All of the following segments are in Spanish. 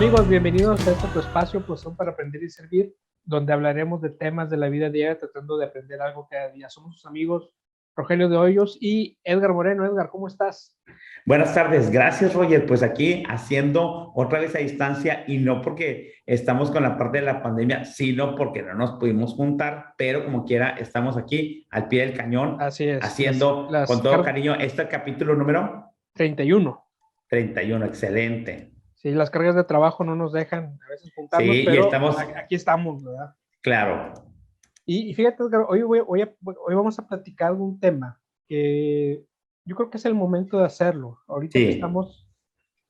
amigos? Bienvenidos a este tu espacio, pues son para aprender y servir, donde hablaremos de temas de la vida diaria, tratando de aprender algo cada día. Somos sus amigos Rogelio de Hoyos y Edgar Moreno. Edgar, ¿cómo estás? Buenas tardes, gracias Roger. Pues aquí haciendo otra vez a distancia y no porque estamos con la parte de la pandemia, sino porque no nos pudimos juntar, pero como quiera estamos aquí al pie del cañón Así es, haciendo las con todo cariño este capítulo número 31. 31. Excelente. Sí, las cargas de trabajo no nos dejan a veces juntarnos, Sí, y pero estamos, aquí estamos, ¿verdad? claro, Y fíjate, Edgar, hoy vamos a platicar de un tema que yo creo que es el momento de hacerlo. Ahorita que sí.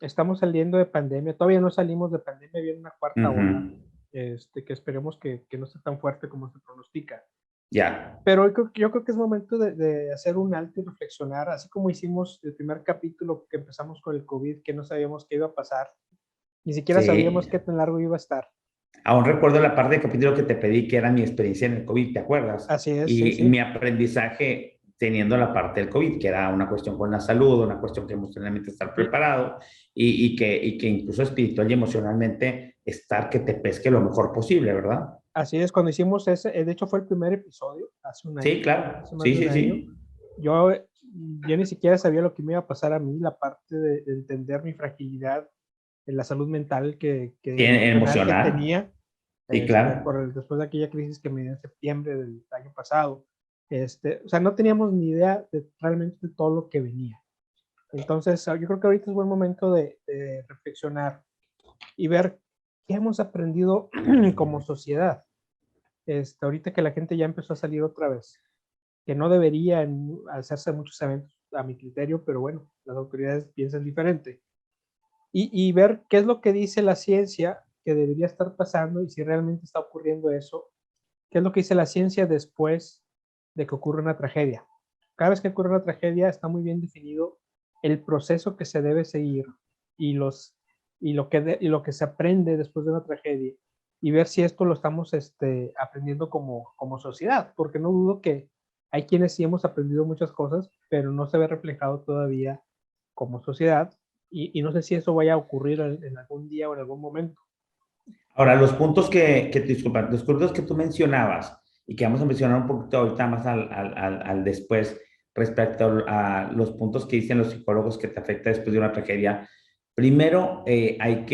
estamos saliendo de pandemia, todavía no salimos de pandemia, viene una cuarta ola, Ujú. que esperemos que no sea tan fuerte como se pronostica. Ya. Pero yo creo que es momento de hacer un alto y reflexionar, así como hicimos el primer capítulo que empezamos con el COVID, que no sabíamos qué iba a pasar, ni siquiera Sí. sabíamos qué tan largo iba a estar. Aún recuerdo la parte del capítulo que te pedí, que era mi experiencia en el COVID, ¿te acuerdas? Así es, sí, Y sí. mi aprendizaje teniendo la parte del COVID, que era una cuestión con la salud, una cuestión que emocionalmente estar Y, preparado y que incluso espiritual y emocionalmente estar que te pesque lo mejor posible, ¿verdad? Así es, cuando hicimos ese, de hecho fue el primer episodio, hace un año, Sí, claro. hace más Sí, de un sí, año. sí. Yo, yo ni siquiera sabía lo que me iba a pasar a mí, la parte de entender mi fragilidad en la salud mental, Sí, emocional que emocional. tenía, Sí, claro. después de aquella crisis que me dio en septiembre del año pasado. O sea, no teníamos ni idea de realmente de todo lo que venía. Entonces, yo creo que ahorita es buen momento de reflexionar y ver qué hemos aprendido como sociedad. Ahorita que la gente ya empezó a salir otra vez, que no deberían hacerse muchos eventos a mi criterio, pero bueno, las autoridades piensan diferente. Y ver qué es lo que dice la ciencia que debería estar pasando y si realmente está ocurriendo eso, qué es lo que dice la ciencia después de que ocurre una tragedia. Cada vez que ocurre una tragedia está muy bien definido el proceso que se debe seguir y, y lo que se aprende después de una tragedia y ver si esto lo estamos aprendiendo como sociedad, porque no dudo que hay quienes sí hemos aprendido muchas cosas, pero no se ve reflejado todavía como sociedad y no sé si eso vaya a ocurrir en algún día o en algún momento. Ahora, los puntos disculpa, los puntos que tú mencionabas y que vamos a mencionar un poquito ahorita más al después respecto a los puntos que dicen los psicólogos que te afecta después de una tragedia. Primero, hay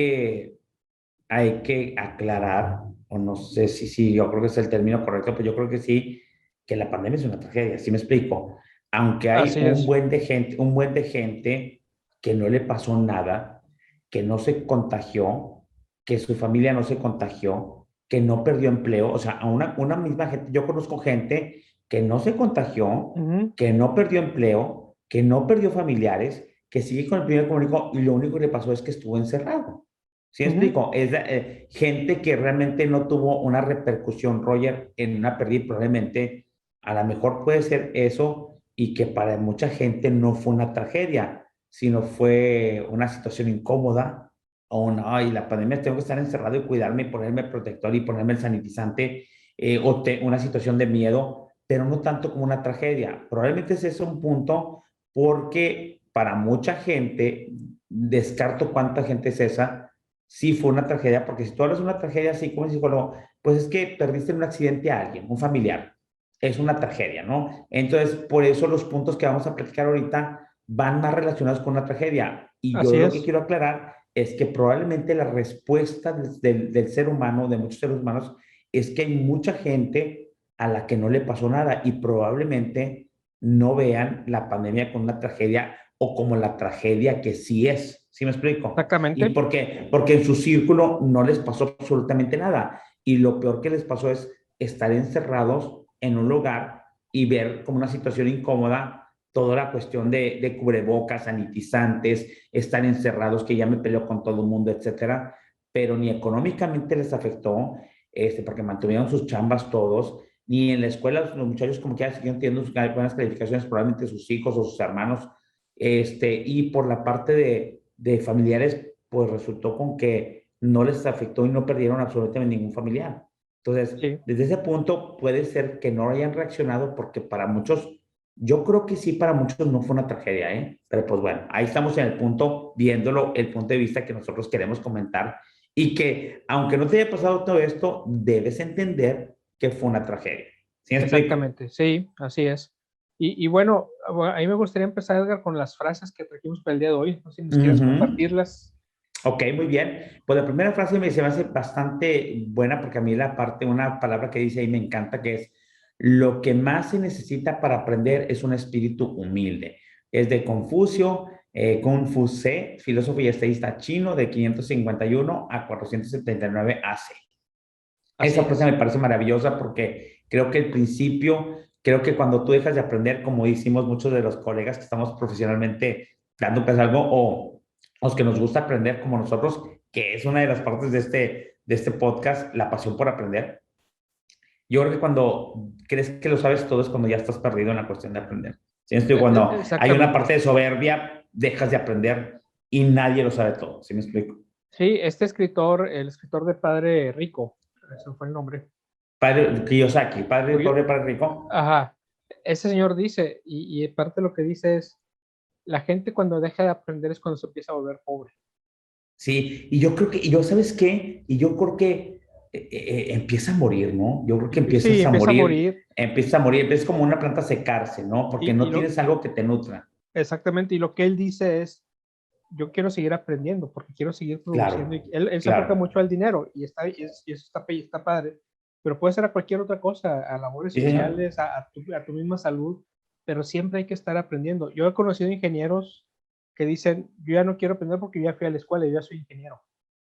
que aclarar, o no sé si yo creo que es el término correcto, pero yo creo que sí, que la pandemia es una tragedia, ¿sí me explico? Aunque hay Así es. un buen de gente que no le pasó nada, que no se contagió, que su familia no se contagió, que no perdió empleo, o sea, a una misma gente, yo conozco gente que no se contagió, Ujú, que no perdió empleo, que no perdió familiares, que sigue con el primer comunicado y lo único que le pasó es que estuvo encerrado. ¿Sí me ujú. explico? Es gente que realmente no tuvo una repercusión, Roger, en una pérdida, probablemente a lo mejor puede ser eso y que para mucha gente no fue una tragedia, sino fue una situación incómoda o no, y la pandemia tengo que estar encerrado y cuidarme y ponerme el protector y ponerme el sanitizante una situación de miedo, pero no tanto como una tragedia. Probablemente ese es un punto porque para mucha gente, descarto cuánta gente es esa, sí fue una tragedia, porque si tú hablas de una tragedia así como psicólogo, pues es que perdiste en un accidente a alguien, un familiar. Es una tragedia, ¿no? Entonces, por eso los puntos que vamos a platicar ahorita van más relacionados con una tragedia. Y yo Así lo que es. quiero aclarar es que probablemente la respuesta del ser humano, de muchos seres humanos, es que hay mucha gente a la que no le pasó nada y probablemente no vean la pandemia como una tragedia o como la tragedia que sí es. ¿Sí me explico? ¿Y Exactamente. por qué? Porque en su círculo no les pasó absolutamente nada. Y lo peor que les pasó es estar encerrados en un lugar y ver como una situación incómoda toda la cuestión de cubrebocas, sanitizantes, estar encerrados, que ya me peleo con todo el mundo, etcétera. Pero ni económicamente les afectó, porque mantuvieron sus chambas todos, ni en la escuela los muchachos como que ya siguen teniendo buenas calificaciones, probablemente sus hijos o sus hermanos, y por la parte de familiares, pues resultó con que no les afectó y no perdieron absolutamente ningún familiar. Entonces, Sí. desde ese punto puede ser que no hayan reaccionado porque para muchos, yo creo que sí, para muchos no fue una tragedia, ¿eh? Pero pues bueno, ahí estamos en el punto, viéndolo, el punto de vista que nosotros queremos comentar y que aunque no te haya pasado todo esto, debes entender que fue una tragedia. ¿Sí me explico? Exactamente, sí, así es. Y bueno, a mí me gustaría empezar, Edgar, con las frases que trajimos para el día de hoy. No sé si nos quieres Ujú. compartirlas. Ok, muy bien. Pues la primera frase se me hace bastante buena porque a mí la parte, una palabra que dice ahí me encanta, que es, lo que más se necesita para aprender es un espíritu humilde. Es de Confucio, Confucé, filósofo y estadista chino de 551 a 479 AC. Así Esa frase es. me parece maravillosa porque creo que el principio, creo que cuando tú dejas de aprender, como hicimos muchos de los colegas que estamos profesionalmente dando clases algo, o los que nos gusta aprender como nosotros, que es una de las partes de este podcast, la pasión por aprender. Yo creo que cuando crees que lo sabes todo es cuando ya estás perdido en la cuestión de aprender. ¿Sí? Me explico? Cuando hay una Exactamente. parte de soberbia, dejas de aprender y nadie lo sabe todo. ¿Sí me explico? Sí, este escritor, el escritor de Padre Rico, ese fue el nombre. Padre Kiyosaki, padre Oye, pobre, padre rico. ajá, ese señor dice, y parte de lo que dice es, la gente cuando deja de aprender es cuando se empieza a volver pobre. Sí, y yo creo que, y yo, ¿sabes qué? Y yo creo que empieza a morir, ¿no? Yo creo que Sí, empieza a morir empieza a morir, empieza como una planta a secarse, ¿no? Porque y no tienes algo que te nutra. exactamente, y lo que él dice es, yo quiero seguir aprendiendo porque quiero seguir produciendo. Y Claro, él se enfoca claro. mucho al dinero y eso está padre, pero puede ser a cualquier otra cosa, a labores Sí, señor. sociales, a tu misma salud, pero siempre hay que estar aprendiendo. Yo he conocido ingenieros que dicen, yo ya no quiero aprender porque ya fui a la escuela, yo ya soy ingeniero.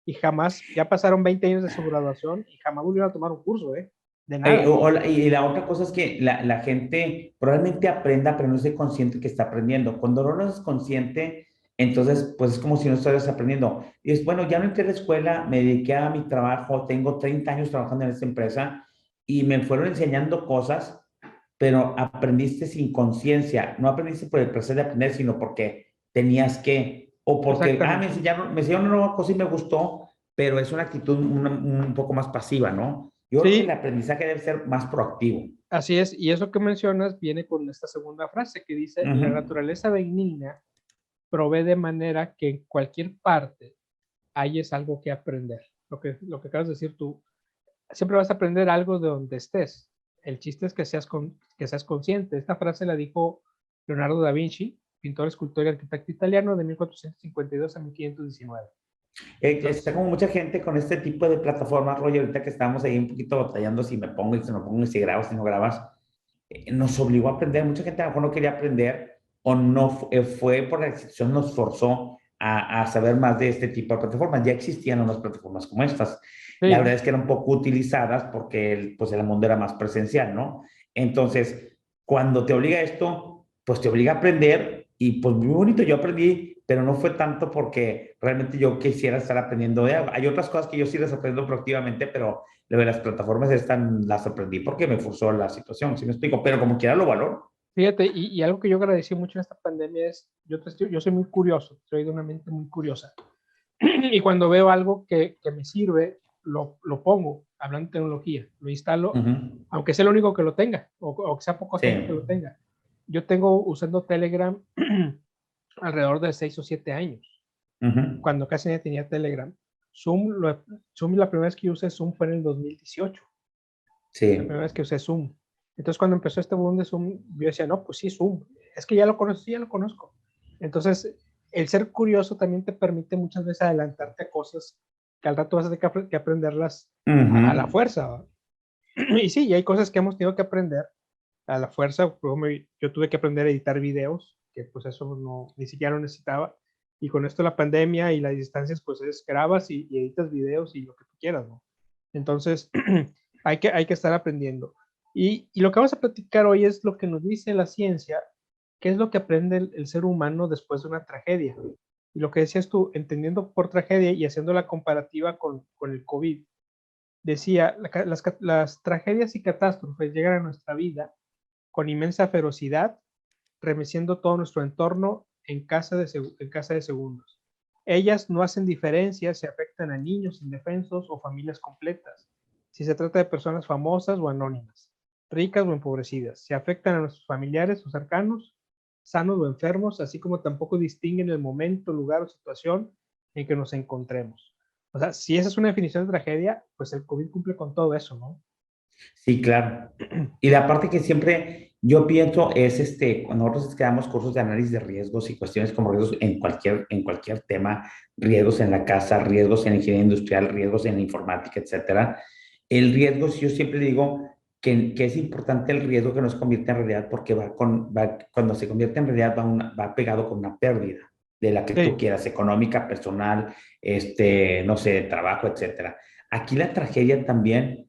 Y jamás, ya pasaron 20 años de su graduación y jamás volvieron a tomar un curso, ¿eh? De nada. Y la otra cosa es que la gente probablemente aprenda, pero no es consciente que está aprendiendo. Cuando no es consciente, entonces, pues es como si no estuvieras aprendiendo. Y es, bueno, ya no entré a la escuela, me dediqué a mi trabajo, tengo 30 años trabajando en esta empresa y me fueron enseñando cosas, pero aprendiste sin conciencia. No aprendiste por el placer de aprender, sino porque tenías que, o porque, Exactamente. me enseñaron una nueva cosa y me gustó, pero es una actitud un poco más pasiva, ¿no? Yo creo que el Sí, aprendizaje debe ser más proactivo. así es. Y eso que mencionas viene con esta segunda frase que dice, Ujú. la naturaleza benigna provee de manera que en cualquier parte hayes algo que aprender. Lo que acabas de decir tú, siempre vas a aprender algo de donde estés. El chiste es que seas consciente. Esta frase la dijo Leonardo da Vinci, pintor, escultor y arquitecto italiano de 1452 a 1519. Está Entonces, como mucha gente con este tipo de plataformas, Roger, ahorita que estamos ahí un poquito batallando si me pongo y si no pongo y si grabas, si no grabas, nos obligó a aprender. Mucha gente a lo mejor no quería aprender o no fue por la situación, nos forzó a saber más de este tipo de plataformas. Ya existían unas plataformas como estas. La sí, verdad es que eran poco utilizadas porque pues el mundo era más presencial, ¿no? Entonces, cuando te obliga a esto, pues te obliga a aprender y pues muy bonito, yo aprendí, pero no fue tanto porque realmente yo quisiera estar aprendiendo de algo. Hay otras cosas que yo sí las aprendo proactivamente, pero lo de las plataformas estas las aprendí porque me forzó la situación, ¿sí me explico? Pero como quiera lo valoro. fíjate, y algo que yo agradecí mucho en esta pandemia es, yo soy muy curioso, soy de una mente muy curiosa. Y cuando veo algo que me sirve, lo pongo, hablando de tecnología, lo instalo, Ujú. aunque sea el único que lo tenga, o que sea poca Sí. gente que lo tenga. Yo tengo usando Telegram alrededor de 6 o 7 años, Ujú. cuando casi nadie tenía Telegram. Zoom, la primera vez que usé Zoom fue en el 2018, la Sí. primera vez que usé Zoom. Entonces, cuando empezó este boom de Zoom, yo decía, no, pues sí, Zoom, es que ya lo conozco, sí, ya lo conozco. Entonces, el ser curioso también te permite muchas veces adelantarte a cosas que al rato vas a tener que aprenderlas a la Ujú. fuerza, ¿va? Y sí, y hay cosas que hemos tenido que aprender a la fuerza. Yo tuve que aprender a editar videos, que pues eso no, ni siquiera lo necesitaba. Y con esto la pandemia y las distancias, pues es grabas y editas videos y lo que tú quieras, ¿no? Entonces, hay que estar aprendiendo. Y lo que vamos a platicar hoy es lo que nos dice la ciencia, qué es lo que aprende el ser humano después de una tragedia. Y lo que decías tú, entendiendo por tragedia y haciendo la comparativa con el COVID, decía, las tragedias y catástrofes llegan a nuestra vida con inmensa ferocidad, remeciendo todo nuestro entorno en casa de segundos. Ellas no hacen diferencia si afectan a niños indefensos o familias completas, si se trata de personas famosas o anónimas, ricas o empobrecidas, si afectan a nuestros familiares o cercanos, sanos o enfermos, así como tampoco distinguen el momento, lugar o situación en que nos encontremos. O sea, si esa es una definición de tragedia, pues el COVID cumple con todo eso, ¿no? Sí, claro. Y la parte que siempre yo pienso es, cuando nosotros creamos cursos de análisis de riesgos y cuestiones como riesgos en cualquier tema, riesgos en la casa, riesgos en ingeniería industrial, riesgos en informática, etcétera. El riesgo, si yo siempre digo que es importante el riesgo que nos convierte en realidad porque cuando se convierte en realidad va pegado con una pérdida de la que tú Sí. quieras, económica, personal, no sé, de trabajo, etcétera. Aquí la tragedia también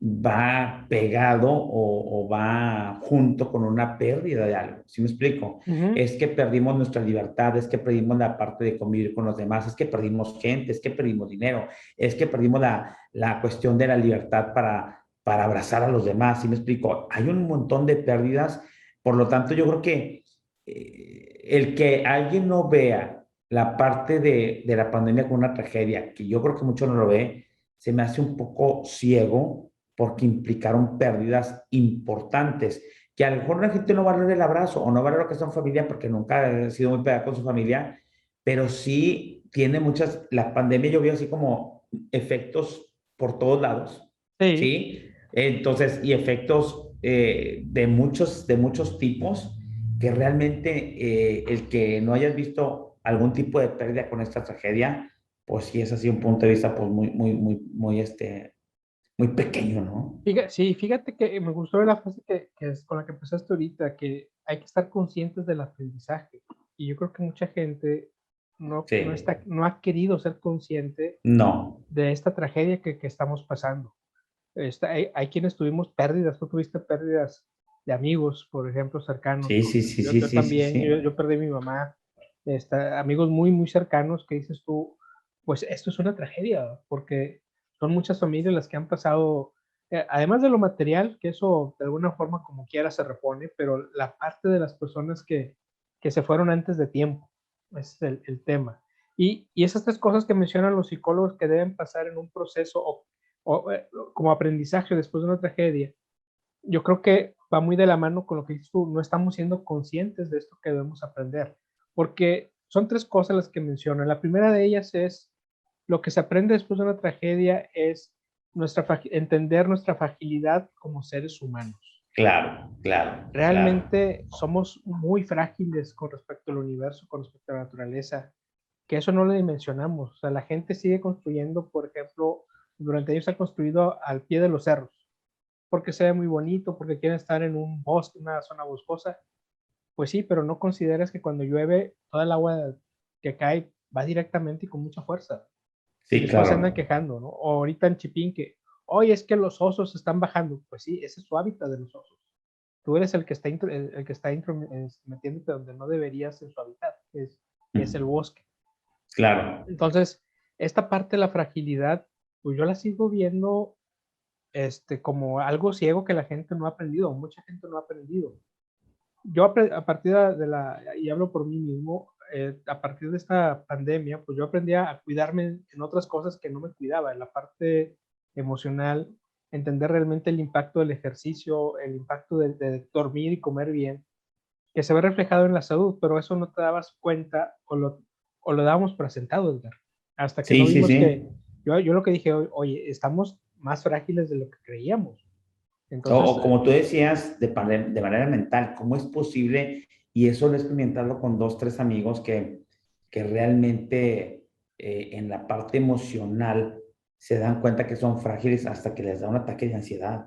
va pegado o va junto con una pérdida de algo. ¿Sí me explico? Ujú. Es que perdimos nuestra libertad, es que perdimos la parte de convivir con los demás, es que perdimos gente, es que perdimos dinero, es que perdimos la cuestión de la libertad para abrazar a los demás. ¿Sí me explico? Hay un montón de pérdidas, por lo tanto yo creo que el que alguien no vea la parte de la pandemia como una tragedia, que yo creo que mucho no lo ve, se me hace un poco ciego porque implicaron pérdidas importantes, que a lo mejor la gente no valora el abrazo o no valora que son familia porque nunca ha sido muy pegada con su familia, pero sí tiene muchas, la pandemia yo veo así como efectos por todos lados, Sí. ¿sí? Entonces, y efectos de muchos tipos, que realmente el que no hayas visto algún tipo de pérdida con esta tragedia, pues sí es así un punto de vista pues muy pequeño, ¿no? Sí, fíjate que me gustó la frase que es con la que empezaste ahorita, que hay que estar conscientes del aprendizaje. Y yo creo que mucha gente Sí, no ha querido ser consciente no. de esta tragedia que estamos pasando. Hay quienes tuvimos pérdidas, tú tuviste pérdidas de amigos, por ejemplo, cercanos. Sí, sí, sí, sí, Yo sí, sí, también, sí. yo perdí a mi mamá, amigos muy, muy cercanos que dices tú, pues esto es una tragedia, porque son muchas familias las que han pasado, además de lo material, que eso de alguna forma como quiera se repone, pero la parte de las personas que se fueron antes de tiempo, ese es el tema. Y esas tres cosas que mencionan los psicólogos que deben pasar en un proceso como aprendizaje después de una tragedia, yo creo que va muy de la mano con lo que dices tú, no estamos siendo conscientes de esto que debemos aprender, porque son tres cosas las que mencionan. La primera de ellas es lo que se aprende después de una tragedia es entender nuestra fragilidad como seres humanos. Claro, claro, claro. Realmente somos muy frágiles con respecto al universo, con respecto a la naturaleza, que eso no lo dimensionamos. O sea, la gente sigue construyendo, por ejemplo, durante años ha construido al pie de los cerros, porque se ve muy bonito, porque quieren estar en un bosque, una zona boscosa. Pues sí, pero no consideras que cuando llueve, toda el agua que cae va directamente y con mucha fuerza. Y Sí, después se andan claro. quejando, ¿no? O ahorita en Chipín que, oye, es que los osos están bajando. Pues sí, ese es su hábitat de los osos. Tú eres el que está, el que está metiéndote donde no deberías en su hábitat, que es el Mm, bosque. claro. Entonces, esta parte de la fragilidad, pues yo la sigo viendo como algo ciego que la gente no ha aprendido, mucha gente no ha aprendido. Yo a partir y hablo por mí mismo, a partir de esta pandemia, pues yo aprendí a cuidarme en otras cosas que no me cuidaba, en la parte emocional, entender realmente el impacto del ejercicio, el impacto de dormir y comer bien, que se ve reflejado en la salud, pero eso no te dabas cuenta o lo dábamos por sentado, Edgar, hasta que no Sí, sí, vimos sí. que yo lo que dije, oye, estamos más frágiles de lo que creíamos. O Entonces, como tú decías, de manera mental, ¿cómo es posible? Y eso lo he experimentado con dos, tres amigos que realmente en la parte emocional se dan cuenta que son frágiles hasta que les da un ataque de ansiedad.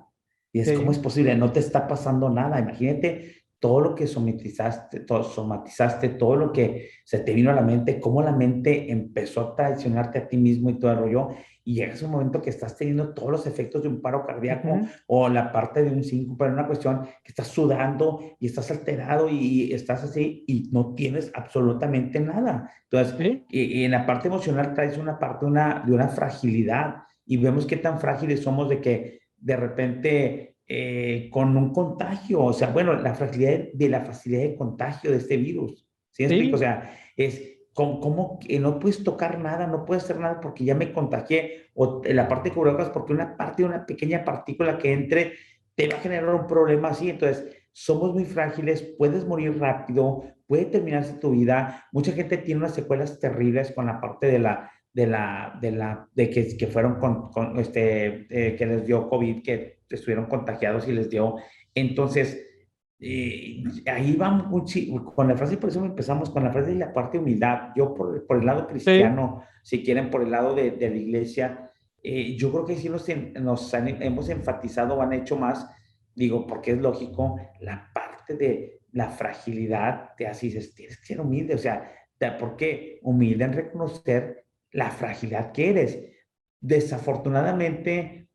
Y es, ¿cómo sí, es posible? No te está pasando nada. Imagínate todo lo que somatizaste, todo lo que se te vino a la mente, cómo la mente empezó a traicionarte a ti mismo y todo el rollo. Y llegas a un momento que estás teniendo todos los efectos de un paro cardíaco ujú, o la parte de un síncope, pero una cuestión que estás sudando y estás alterado y estás así y no tienes absolutamente nada. Entonces, sí, y en la parte emocional traes una parte de una fragilidad y vemos qué tan frágiles somos de que de repente con un contagio, o sea, bueno, la fragilidad de la facilidad de contagio de este virus, ¿sí me explico? O sí, sea, es como que no puedes tocar nada, no puedes hacer nada porque ya me contagié, o en la parte de cubrebocas porque una parte de una pequeña partícula que entre te va a generar un problema así. Entonces, somos muy frágiles, puedes morir rápido, puede terminarse tu vida. Mucha gente tiene unas secuelas terribles con la parte que fueron que les dio COVID, que estuvieron contagiados y les dio. Entonces, ahí vamos con la frase, por eso empezamos con la frase de la parte de humildad. Yo por el lado Sí, cristiano, si quieren, por el lado de la iglesia, yo creo que sí hemos enfatizado o han hecho más, digo, porque es lógico, la parte de la fragilidad, te así dices, tienes que ser humilde, o sea, ¿por qué? Humilde en reconocer la fragilidad que eres. Desafortunadamente,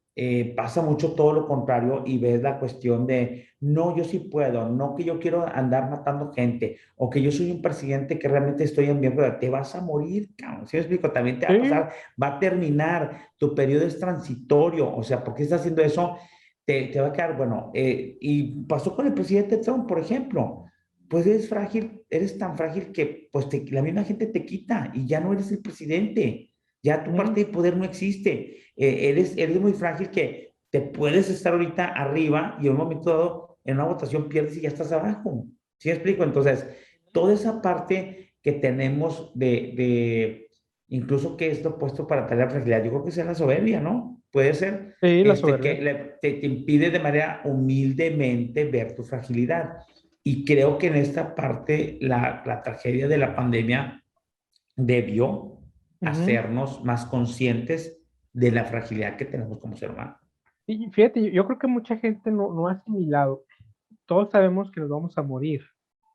pasa mucho todo lo contrario y ves la cuestión de, no, yo sí puedo, no que yo quiero andar matando gente, o que yo soy un presidente que realmente estoy en miembro, te vas a morir, cabrón. ¿Sí me explico? También te va a sí, pasar, va a terminar, tu periodo es transitorio, o sea, ¿por qué estás haciendo eso? Te va a quedar, bueno, y pasó con el presidente Trump, por ejemplo. Pues eres frágil, eres tan frágil que pues la misma gente te quita y ya no eres el presidente, ya tu mm, parte de poder no existe. Eres muy frágil que te puedes estar ahorita arriba y en un momento dado en una votación pierdes y ya estás abajo. ¿Sí me explico? Entonces, toda esa parte que tenemos incluso que es lo opuesto para traer la fragilidad, yo creo que es la soberbia, ¿no? Puede ser sí, la soberbia. te impide de manera humildemente ver tu fragilidad. Y creo que en esta parte la tragedia de la pandemia debió Ujú. hacernos más conscientes de la fragilidad que tenemos como ser humano. Y fíjate, yo creo que mucha gente no ha asimilado. Todos sabemos que nos vamos a morir,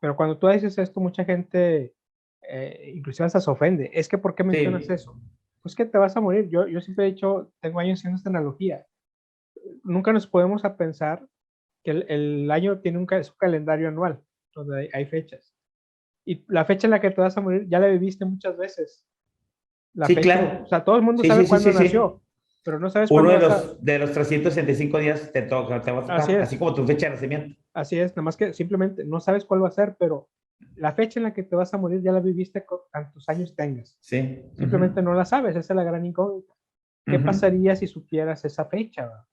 pero cuando tú dices esto, mucha gente, inclusive hasta se ofende. Es que, ¿por qué mencionas Sí, eso? Pues que te vas a morir. Yo siempre he dicho, tengo años haciendo esta analogía. Nunca nos podemos a pensar que el año tiene es un calendario anual, donde hay fechas. Y la fecha en la que te vas a morir ya la viviste muchas veces. La sí, fecha, o claro. sea, todo el mundo Sí, sabe sí, sí, cuándo sí, sí. nació, pero no sabes Uno cuándo vas a... de los 365 días te toca, te va a Así tocar, así es, como tu fecha de nacimiento. así es, nada más que simplemente no sabes cuál va a ser, pero la fecha en la que te vas a morir ya la viviste con tantos años tengas. Sí. Simplemente no la sabes, esa es la gran incógnita. ¿Qué pasaría si supieras esa fecha? ¿Va?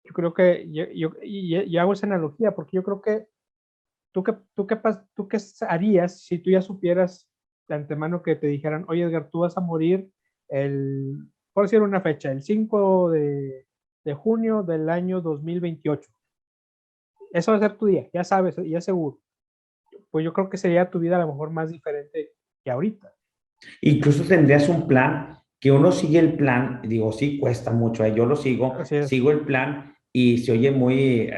Yo creo que yo hago esa analogía porque yo creo que tú qué harías si tú ya supieras de antemano que te dijeran, oye Edgar, tú vas a morir por decir una fecha, el 5 de junio del año 2028. Eso va a ser tu día, ya sabes, ya seguro. Pues yo creo que sería tu vida a lo mejor más diferente que ahorita. Incluso tendrías un plan que uno sigue el plan, digo, sí cuesta mucho, yo lo Así es. sigo el plan y se oye muy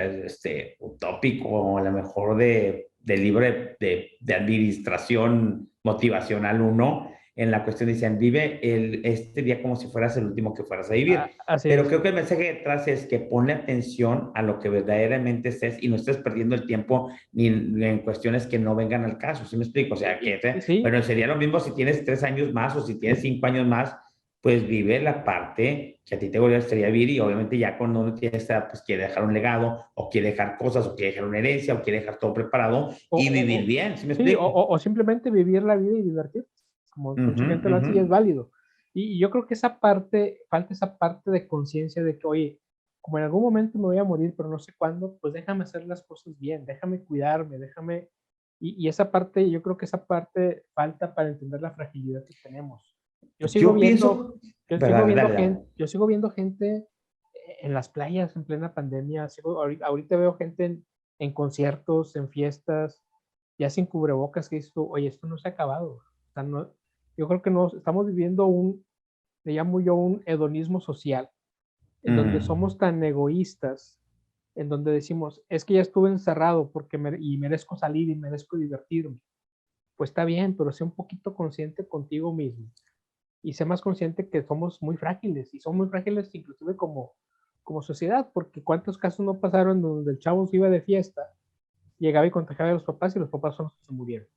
utópico, o a lo mejor de libro de administración motivacional uno, en la cuestión decían, vive este día como si fueras el último que fueras a vivir. Así Pero es. creo que el mensaje detrás es que ponle atención a lo que verdaderamente estés y no estés perdiendo el tiempo ni en cuestiones que no vengan al caso. ¿Sí me explico? O sea, Sí, bueno, sería lo mismo si tienes 3 años más o si tienes 5 años más, pues vive la parte que a ti te gustaría vivir y obviamente ya cuando uno tiene esta edad, pues quiere dejar un legado o quiere dejar cosas o quiere dejar una herencia o quiere dejar todo preparado y vivir bien. ¿Sí me sí, explico? o simplemente vivir la vida y divertirse, como Uh mucha -huh, gente uh lo hace y es -huh. válido. Y yo creo que esa parte, falta esa parte de conciencia de que, oye, como en algún momento me voy a morir, pero no sé cuándo, pues déjame hacer las cosas bien, déjame cuidarme, déjame... Y esa parte, yo creo que esa parte falta para entender la fragilidad que tenemos. Yo sigo Yo viendo, pienso, ¿verdad? Dale, dale. yo sigo viendo gente en las playas en plena pandemia, ahorita veo gente en conciertos, en fiestas, ya sin cubrebocas, que dices tú, oye, esto no se ha acabado. O sea, no, yo creo que no, estamos viviendo le llamo yo un hedonismo social, en donde Mm. somos tan egoístas, en donde decimos, es que ya estuve encerrado y merezco salir y merezco divertirme. Pues está bien, pero sé un poquito consciente contigo mismo y sé más consciente que somos muy frágiles y somos muy frágiles inclusive como sociedad, porque cuántos casos no pasaron donde el chavo se iba de fiesta, llegaba y contagiaba a los papás y los papás son los que se murieron.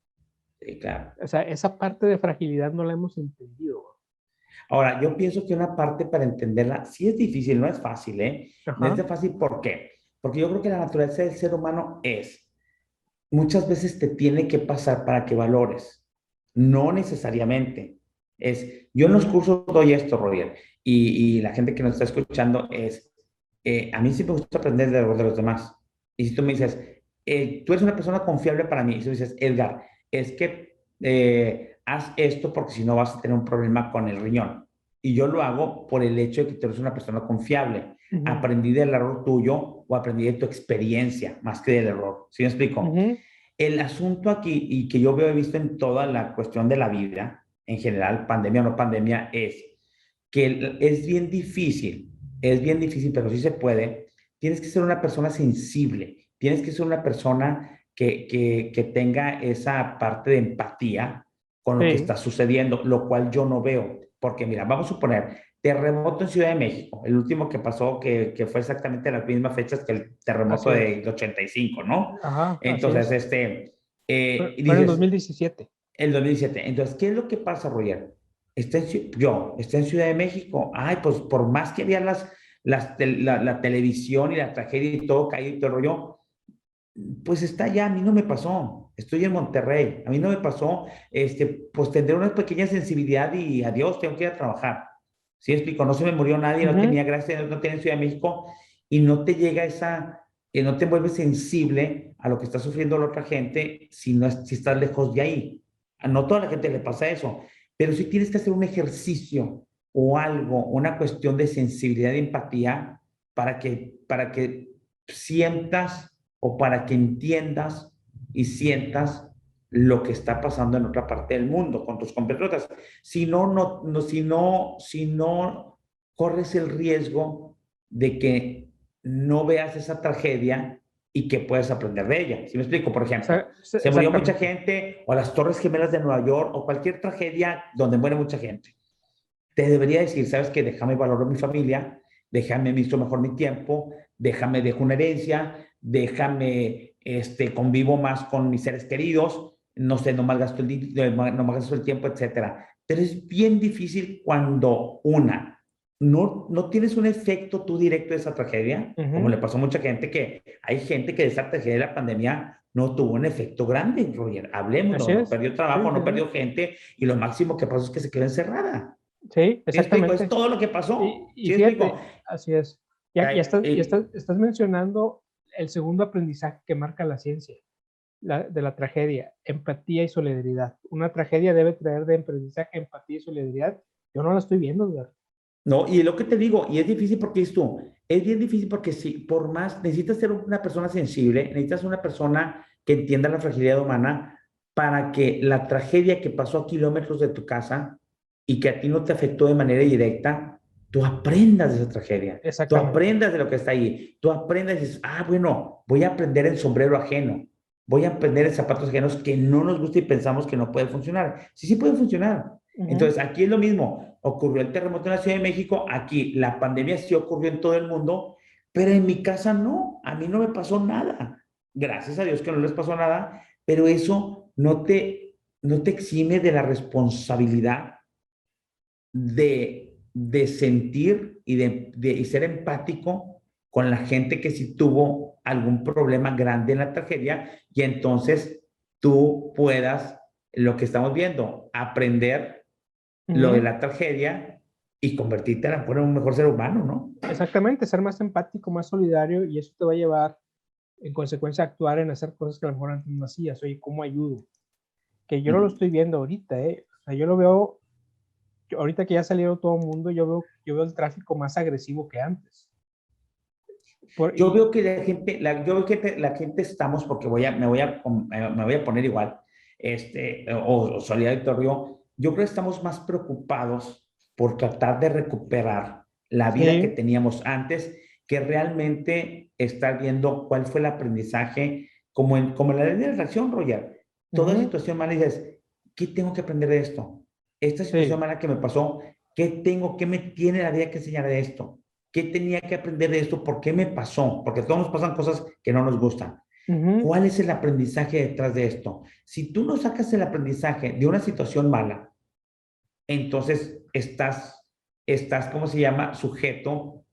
Sí, claro. O sea, esa parte de fragilidad no la hemos entendido. Ahora, yo pienso que una parte para entenderla sí es difícil, no es fácil, ¿eh? No es Ajá. de fácil, ¿por qué? Porque yo creo que la naturaleza del ser humano muchas veces te tiene que pasar para que valores, no necesariamente. Yo en los Mm, cursos doy esto, Roger, y la gente que nos está escuchando a mí sí me gusta aprender de los demás. Y si tú me dices, tú eres una persona confiable para mí. Y tú dices, Edgar, es que haz esto porque si no vas a tener un problema con el riñón. Y yo lo hago por el hecho de que tú eres una persona confiable. Ujú, Aprendí del error tuyo o aprendí de tu experiencia más que del error. ¿Sí me explico? ujú. El asunto aquí, y que yo veo, he visto en toda la cuestión de la vida, en general, pandemia o no pandemia, es que es bien difícil, pero sí se puede. Tienes que ser una persona sensible, tienes que ser una persona que tenga esa parte de empatía con lo que Sí, está sucediendo, lo cual yo no veo. Porque mira, vamos a suponer, terremoto en Ciudad de México, el último que pasó, que fue exactamente las mismas fechas que el terremoto así es. del 85, ¿no? Ajá, así Entonces, es. y Fue en el dices, 2017. el 2017. Entonces, ¿qué es lo que pasa, Roger? Está en Ciudad de México. Ay, pues por más que había la televisión y la tragedia y todo caído y todo el rollo, pues está allá, a mí no me pasó. Estoy en Monterrey, a mí no me pasó. Pues tendré una pequeña sensibilidad y adiós, tengo que ir a trabajar. ¿Sí explico? No se me murió nadie, no Ujú. tenía gracia, no tenía en Ciudad de México y no te llega no te vuelves sensible a lo que está sufriendo la otra gente si estás lejos de ahí. A no toda la gente le pasa eso, pero sí tienes que hacer un ejercicio o algo, una cuestión de sensibilidad y empatía para que sientas o para que entiendas y sientas lo que está pasando en otra parte del mundo con tus compatriotas. Si no, corres el riesgo de que no veas esa tragedia y que puedes aprender de ella. ¿Sí me explico? Por ejemplo, se murió mucha Exactamente. gente, o las Torres Gemelas de Nueva York, o cualquier tragedia donde muere mucha gente. Te debería decir, ¿sabes qué? Déjame valorar mi familia, déjame administro mejor mi tiempo, déjame dejo una herencia, déjame convivo más con mis seres queridos, no sé, no malgasto no malgasto el tiempo, etcétera. Pero es bien difícil cuando no tienes un efecto tú directo de esa tragedia, como Ujú. le pasó a mucha gente, que hay gente que de esa tragedia de la pandemia no tuvo un efecto grande, Roger. Hablemos, Así no es. perdió Sí, trabajo, sí, no sí. perdió gente, y lo máximo que pasó es que se quedó encerrada. Sí, ¿Sí explico? Es exactamente. todo lo que pasó. Y ¿Sí explico? fíjate, así es. Ya estás mencionando el segundo aprendizaje que marca la ciencia, de la tragedia, empatía y solidaridad. Una tragedia debe traer de aprendizaje empatía y solidaridad. Yo no la estoy viendo, Edgar. No, y es lo que te digo, y es difícil porque es bien difícil porque si por más, necesitas ser una persona sensible, necesitas una persona que entienda la fragilidad humana para que la tragedia que pasó a kilómetros de tu casa y que a ti no te afectó de manera directa, tú aprendas de esa tragedia, tú Exactamente. aprendas de lo que está ahí, tú aprendas y dices, bueno, voy a aprender el sombrero ajeno, voy a aprender en zapatos ajenos que no nos gusta y pensamos que no puede funcionar. Sí, sí puede funcionar. Ujú. Entonces, aquí es lo mismo. Ocurrió el terremoto en la Ciudad de México, aquí la pandemia sí ocurrió en todo el mundo, pero en mi casa no, a mí no me pasó nada. Gracias a Dios que no les pasó nada, pero eso no te exime de la responsabilidad de sentir y ser empático con la gente que sí tuvo algún problema grande en la tragedia y entonces tú puedas, lo que estamos viendo, aprender lo de Ujú. la tragedia y convertirte a lo mejor en un mejor ser humano, ¿no? Exactamente, ser más empático, más solidario, y eso te va a llevar, en consecuencia, a actuar en hacer cosas que a lo mejor antes no hacías. Oye, ¿cómo ayudo? Que yo no lo Mm. estoy viendo ahorita, ¿eh? O sea, yo lo veo, ahorita que ya salieron todo el mundo, yo veo el tráfico más agresivo que antes. Por, Yo y, veo que yo veo que la gente estamos, porque me voy a poner igual, o solidario, yo creo que estamos más preocupados por tratar de recuperar la vida que sí, teníamos antes, que realmente estar viendo cuál fue el aprendizaje, como en la ley de reacción, Roger. Toda ujú, situación mala dices, ¿qué tengo que aprender de esto? Esta situación sí, mala que me pasó, qué me tiene la vida que enseñar de esto? ¿Qué tenía que aprender de esto? ¿Por qué me pasó? Porque a todos nos pasan cosas que no nos gustan. ujú, ¿Cuál es el aprendizaje detrás de esto? Si tú no sacas el aprendizaje de una situación mala, entonces estás, ¿cómo se llama? Sujeto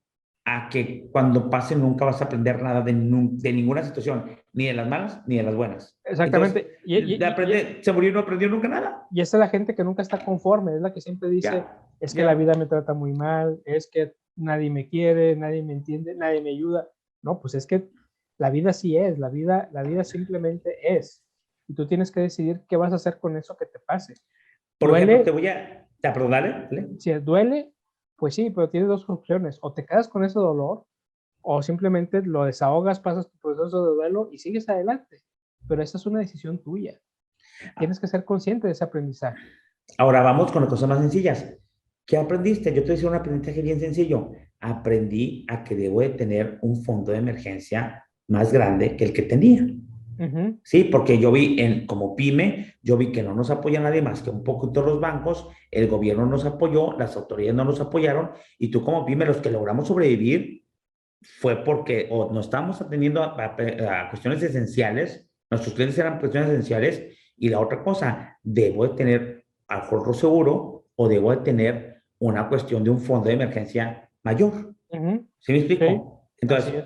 a que cuando pase nunca vas a aprender nada de ninguna situación, ni de las malas ni de las buenas. Entonces, exactamente. se murió y no aprendió nunca nada. Y esa es la gente que nunca está conforme, es la que siempre dice, Ya, es que la ya. vida me trata muy mal, es que nadie me quiere, nadie me entiende, nadie me ayuda. No, pues es que La vida sí es, la vida simplemente es. Y tú tienes que decidir qué vas a hacer con eso que te pase. Por ejemplo, Duele, pero dale, dale. si duele, pues sí, pero tienes dos opciones. O te quedas con ese dolor, o simplemente lo desahogas, pasas tu proceso de duelo y sigues adelante. Pero esa es una decisión tuya. Tienes que ser consciente de ese aprendizaje. Ahora vamos con las cosas más sencillas. ¿Qué aprendiste? Yo te decía un aprendizaje bien sencillo. Aprendí a que debo de tener un fondo de emergencia más grande que el que tenía. Ujú. Sí, porque yo vi como pyme, yo vi que no nos apoya nadie más que un poquito los bancos, el gobierno nos apoyó, las autoridades no nos apoyaron, y tú como pyme, los que logramos sobrevivir fue porque o nos estábamos atendiendo a cuestiones esenciales, nuestros clientes eran cuestiones esenciales, y la otra cosa, debo de tener ahorro seguro o debo de tener una cuestión de un fondo de emergencia mayor. Ujú. ¿Sí me Sí, explico? así Entonces, es.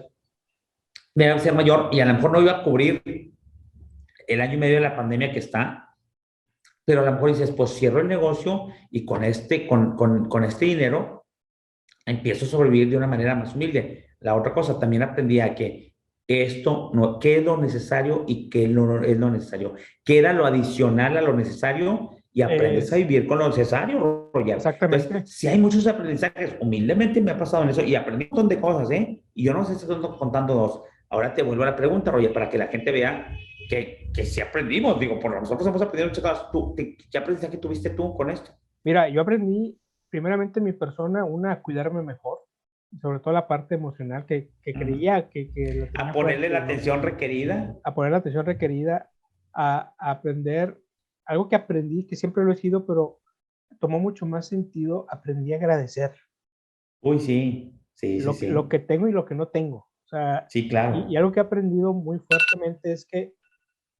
debe ser mayor y a lo mejor no iba a cubrir el año y medio de la pandemia que está, pero a lo mejor dices, pues cierro el negocio y con este dinero empiezo a sobrevivir de una manera más humilde. La otra cosa, también aprendí a que esto, no, qué es lo necesario y qué no es lo necesario. Qué era lo adicional a lo necesario y aprendes a Es vivir con lo necesario, Roger. Entonces, exactamente. si hay muchos aprendizajes, humildemente me ha pasado en eso y aprendí un montón de cosas, ¿eh? Y yo no sé si estoy contando dos. Ahora te vuelvo a la pregunta, Roger, para que la gente vea que sí aprendimos. Digo, por nosotros hemos aprendido muchas cosas. ¿Qué aprendizaje tuviste tú con esto? Mira, yo aprendí primeramente en mi persona, una, a cuidarme mejor, sobre todo la parte emocional que creía que la A tenía ponerle fuerte la y no, atención requerida. a poner la atención requerida, a aprender algo que aprendí, que siempre lo he sido, pero tomó mucho más sentido, aprendí a agradecer Uy, sí, sí, sí, lo sí. que tengo y lo que no tengo. O sea, Sí, y claro. algo que he aprendido muy fuertemente es que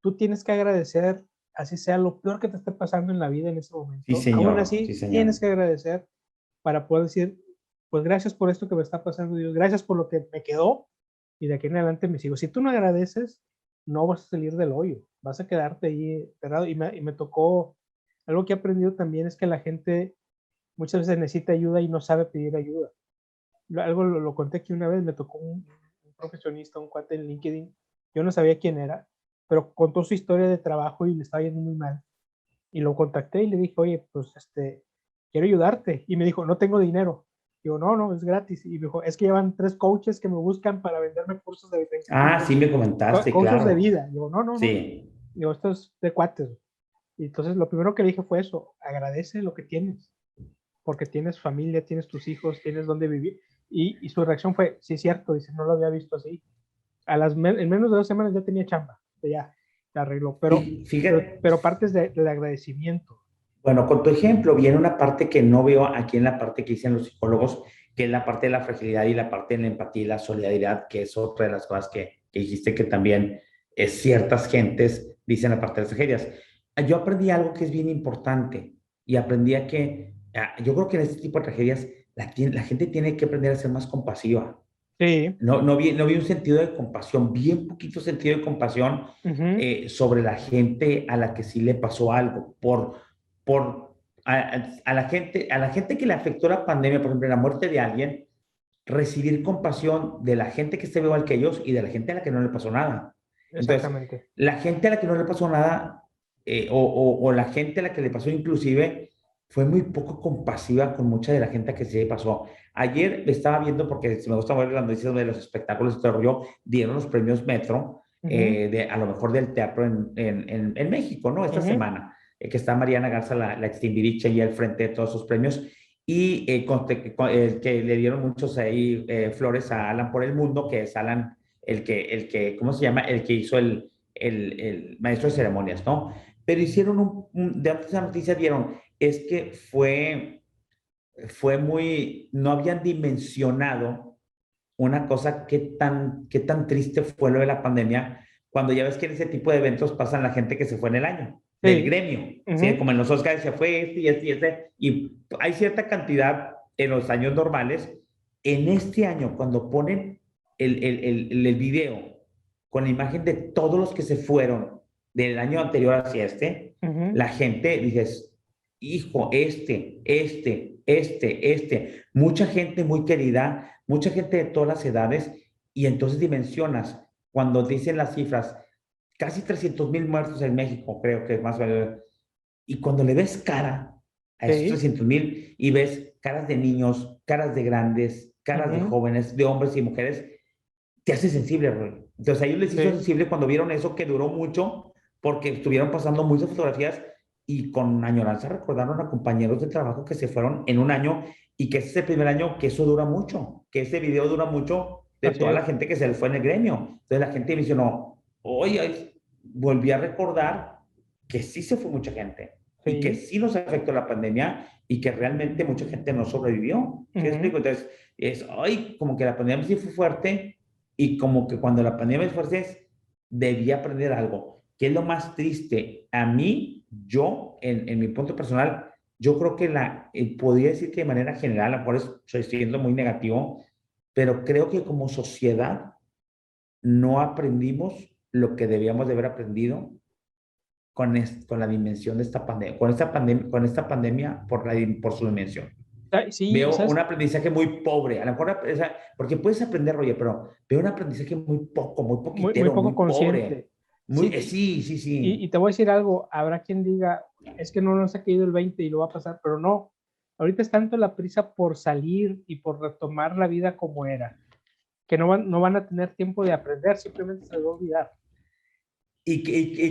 tú tienes que agradecer, así sea lo peor que te esté pasando en la vida en ese Sí, momento, aún señor. Sí, así señor. tienes que agradecer para poder decir, pues gracias por esto que me está pasando, Dios, gracias por lo que me quedó y de aquí en adelante me sigo. Si tú no agradeces, no vas a salir del hoyo, vas a quedarte ahí cerrado. Y me tocó, algo que he aprendido también es que la gente muchas veces necesita ayuda y no sabe pedir ayuda. Algo lo conté aquí una vez, me tocó un profesionista, un cuate en LinkedIn, yo no sabía quién era, pero contó su historia de trabajo y le estaba yendo muy mal. Y lo contacté y le dije, oye, pues quiero ayudarte. Y me dijo, no tengo dinero. Digo, no, no, es gratis. Y me dijo, es que llevan 3 coaches que me buscan para venderme cursos de Ah, sí me comentaste, coaches de claro. vida. Digo, no, no, no. Sí. Digo, esto es de cuates. Y entonces lo primero que le dije fue eso, agradece lo que tienes, porque tienes familia, tienes tus hijos, tienes dónde vivir. Y su reacción fue, sí, es cierto, dice, no lo había visto así. En menos de 2 semanas ya tenía chamba, ya se arregló, Fíjate, pero partes del agradecimiento. bueno, con tu ejemplo viene una parte que no veo aquí en la parte que dicen los psicólogos, que es la parte de la fragilidad y la parte de la empatía y la solidaridad, que es otra de las cosas que dijiste que también ciertas gentes dicen la parte de las tragedias. Yo aprendí algo que es bien importante y aprendí a que, yo creo que en este tipo de tragedias la gente tiene que aprender a ser más compasiva. Sí. No vi un sentido de compasión, bien poquito sentido de compasión Ujú. sobre la gente a la que sí le pasó algo, por a la gente que le afectó la pandemia, por ejemplo, la muerte de alguien, recibir compasión de la gente que esté igual que ellos y de la gente a la que no le pasó nada. Entonces, Exactamente. la gente a la que no le pasó nada, o la gente a la que le pasó inclusive, fue muy poco compasiva con mucha de la gente a que sí le pasó. Ayer estaba viendo, porque me gusta ver las noticias de los espectáculos, este rollo, dieron los premios Metro, Ujú. a lo mejor del teatro en México, ¿no? Esta Ujú. semana, que está Mariana Garza, la extimbiriche, y al frente de todos esos premios, y que le dieron muchos ahí flores a Alan por el mundo, que es Alan, ¿cómo se llama? El que hizo el maestro de ceremonias, ¿no? Pero hicieron de antes de esa noticia dieron, es que fue muy, no habían dimensionado una cosa qué tan triste fue lo de la pandemia, cuando ya ves que en ese tipo de eventos pasan la gente que se fue en el año, del Sí. gremio, ¿sí? Ujú. Como en los Oscars se fue este y este y este, y hay cierta cantidad en los años normales. En este año, cuando ponen el video con la imagen de todos los que se fueron del año anterior hacia Ujú. la gente dices, hijo, mucha gente muy querida, mucha gente de todas las edades, y entonces dimensionas cuando dicen las cifras, casi 300,000 muertos en México, creo que es más o menos. Y cuando le ves cara a esos Sí. 300,000 y ves caras de niños, caras de grandes, caras de Ujú. jóvenes, de hombres y mujeres, te hace sensible, Roy. Entonces a ellos les hizo Sí. sensible cuando vieron eso que duró mucho, porque estuvieron pasando muchas fotografías y con añoranza recordaron a compañeros de trabajo que se fueron en un año y que ese es el primer año que eso dura mucho, que ese video dura mucho de Así toda la es. gente que se le fue en el gremio. Entonces la gente mencionó, oye, volví a recordar que sí se fue mucha gente y que Sí. sí nos afectó la pandemia y que realmente mucha gente no sobrevivió. ¿Sí me Ujú. explico? Entonces, ay, como que la pandemia sí fue fuerte y como que cuando la pandemia es fuerte, debía aprender algo. ¿Qué es lo más triste? A mí, yo, en mi punto personal, yo creo que podría decir que de manera general, a lo mejor estoy siendo muy negativo, pero creo que como sociedad no aprendimos lo que debíamos de haber aprendido con la dimensión de esta pandemia, con esta pandemia por su dimensión. Sí, y Veo un sabes, aprendizaje muy pobre, a lo mejor, porque puedes aprender, Roger, pero veo un aprendizaje muy poco, muy muy poquitero, poco muy pobre. consciente. Muy, Sí, sí, sí, y sí. te voy a decir algo, habrá quien diga, es que no nos ha caído el 20 y lo va a pasar, pero no. Ahorita es tanto la prisa por salir y por retomar la vida como era, que no van a tener tiempo de aprender, simplemente se les va a olvidar. ¿Y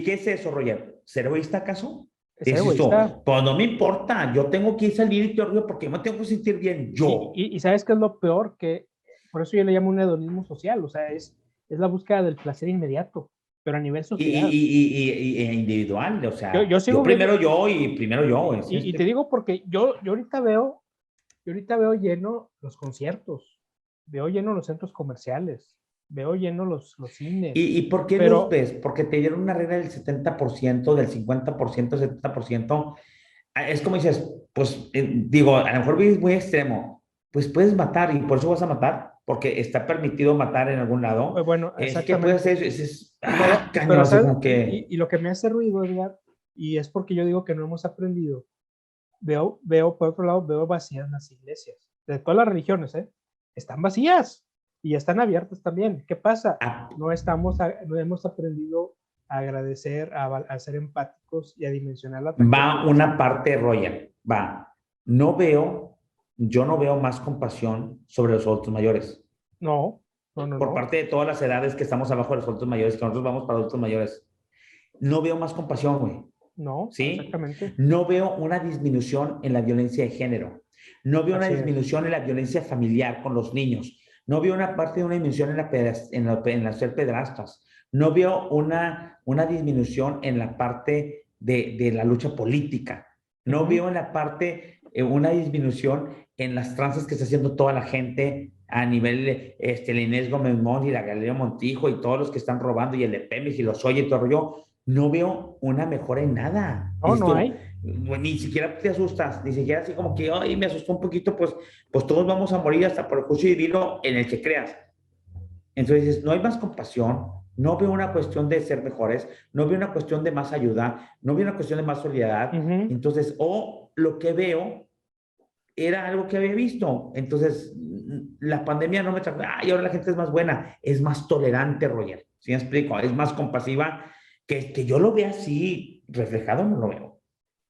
qué es eso, Roger? ¿Ser egoísta acaso? Es Dices tú, egoísta. pues no me importa, yo tengo que salir y te río porque yo me tengo que sentir bien yo. Y sabes qué es lo peor, que por eso yo le llamo un hedonismo social, o sea, es la búsqueda del placer inmediato, pero a nivel Y, social. y, individual, o sea, Yo yo sigo viendo, primero yo y primero yo. y te digo porque yo ahorita veo lleno los conciertos, veo lleno los centros comerciales, veo lleno los cines, ¿Y por qué los pero ves? Porque te dieron una regla del 70%, del 50%, 70%. Es como dices, pues digo, a lo mejor vives muy extremo, pues puedes matar y por eso vas a matar, porque está permitido matar en algún lado. bueno, Es que puedes exactamente. hacer eso, caño, Pero así ¿sabes? como que, Y lo que me hace ruido, Edgar, y es porque yo digo que no hemos aprendido, por otro lado, veo vacías las iglesias, de todas las religiones, ¿eh? Están vacías y están abiertas también. ¿Qué pasa? ah, No hemos aprendido a agradecer, a ser empáticos y a dimensionar la tragedia que va nos está una pasando. parte, Roger, va. No veo, yo no veo más compasión sobre los adultos mayores, No, no, no, por no, parte de todas las edades que estamos abajo de los adultos mayores, que nosotros vamos para adultos mayores. No veo más compasión, güey. no, ¿Sí? exactamente. No veo una disminución en la violencia de género. No veo una Así es. disminución en la violencia familiar con los niños. No veo una parte de una disminución en ser pedrastas. No veo una disminución en la parte de la lucha política. No Ujú. veo en la parte una disminución en las tranzas que está haciendo toda la gente a nivel la Inés Gómez Mont y la Galería Montijo y todos los que están robando y el de Pemex y los Oye y todo el rollo. No veo una mejora en nada. No, Dices no tú, hay. ni siquiera te asustas, ni siquiera así como que, ay, me asustó un poquito, pues todos vamos a morir hasta por el juicio divino en el que creas. Entonces dices, no hay más compasión, no veo una cuestión de ser mejores, no veo una cuestión de más ayuda, no veo una cuestión de más solidaridad. Ujú. Entonces, o lo que veo era algo que había visto. Entonces, la pandemia no me trajo, ay, ahora la gente es más buena, es más tolerante, Roger. ¿Sí me explico? Es más compasiva. Que yo lo vea así reflejado, no lo veo,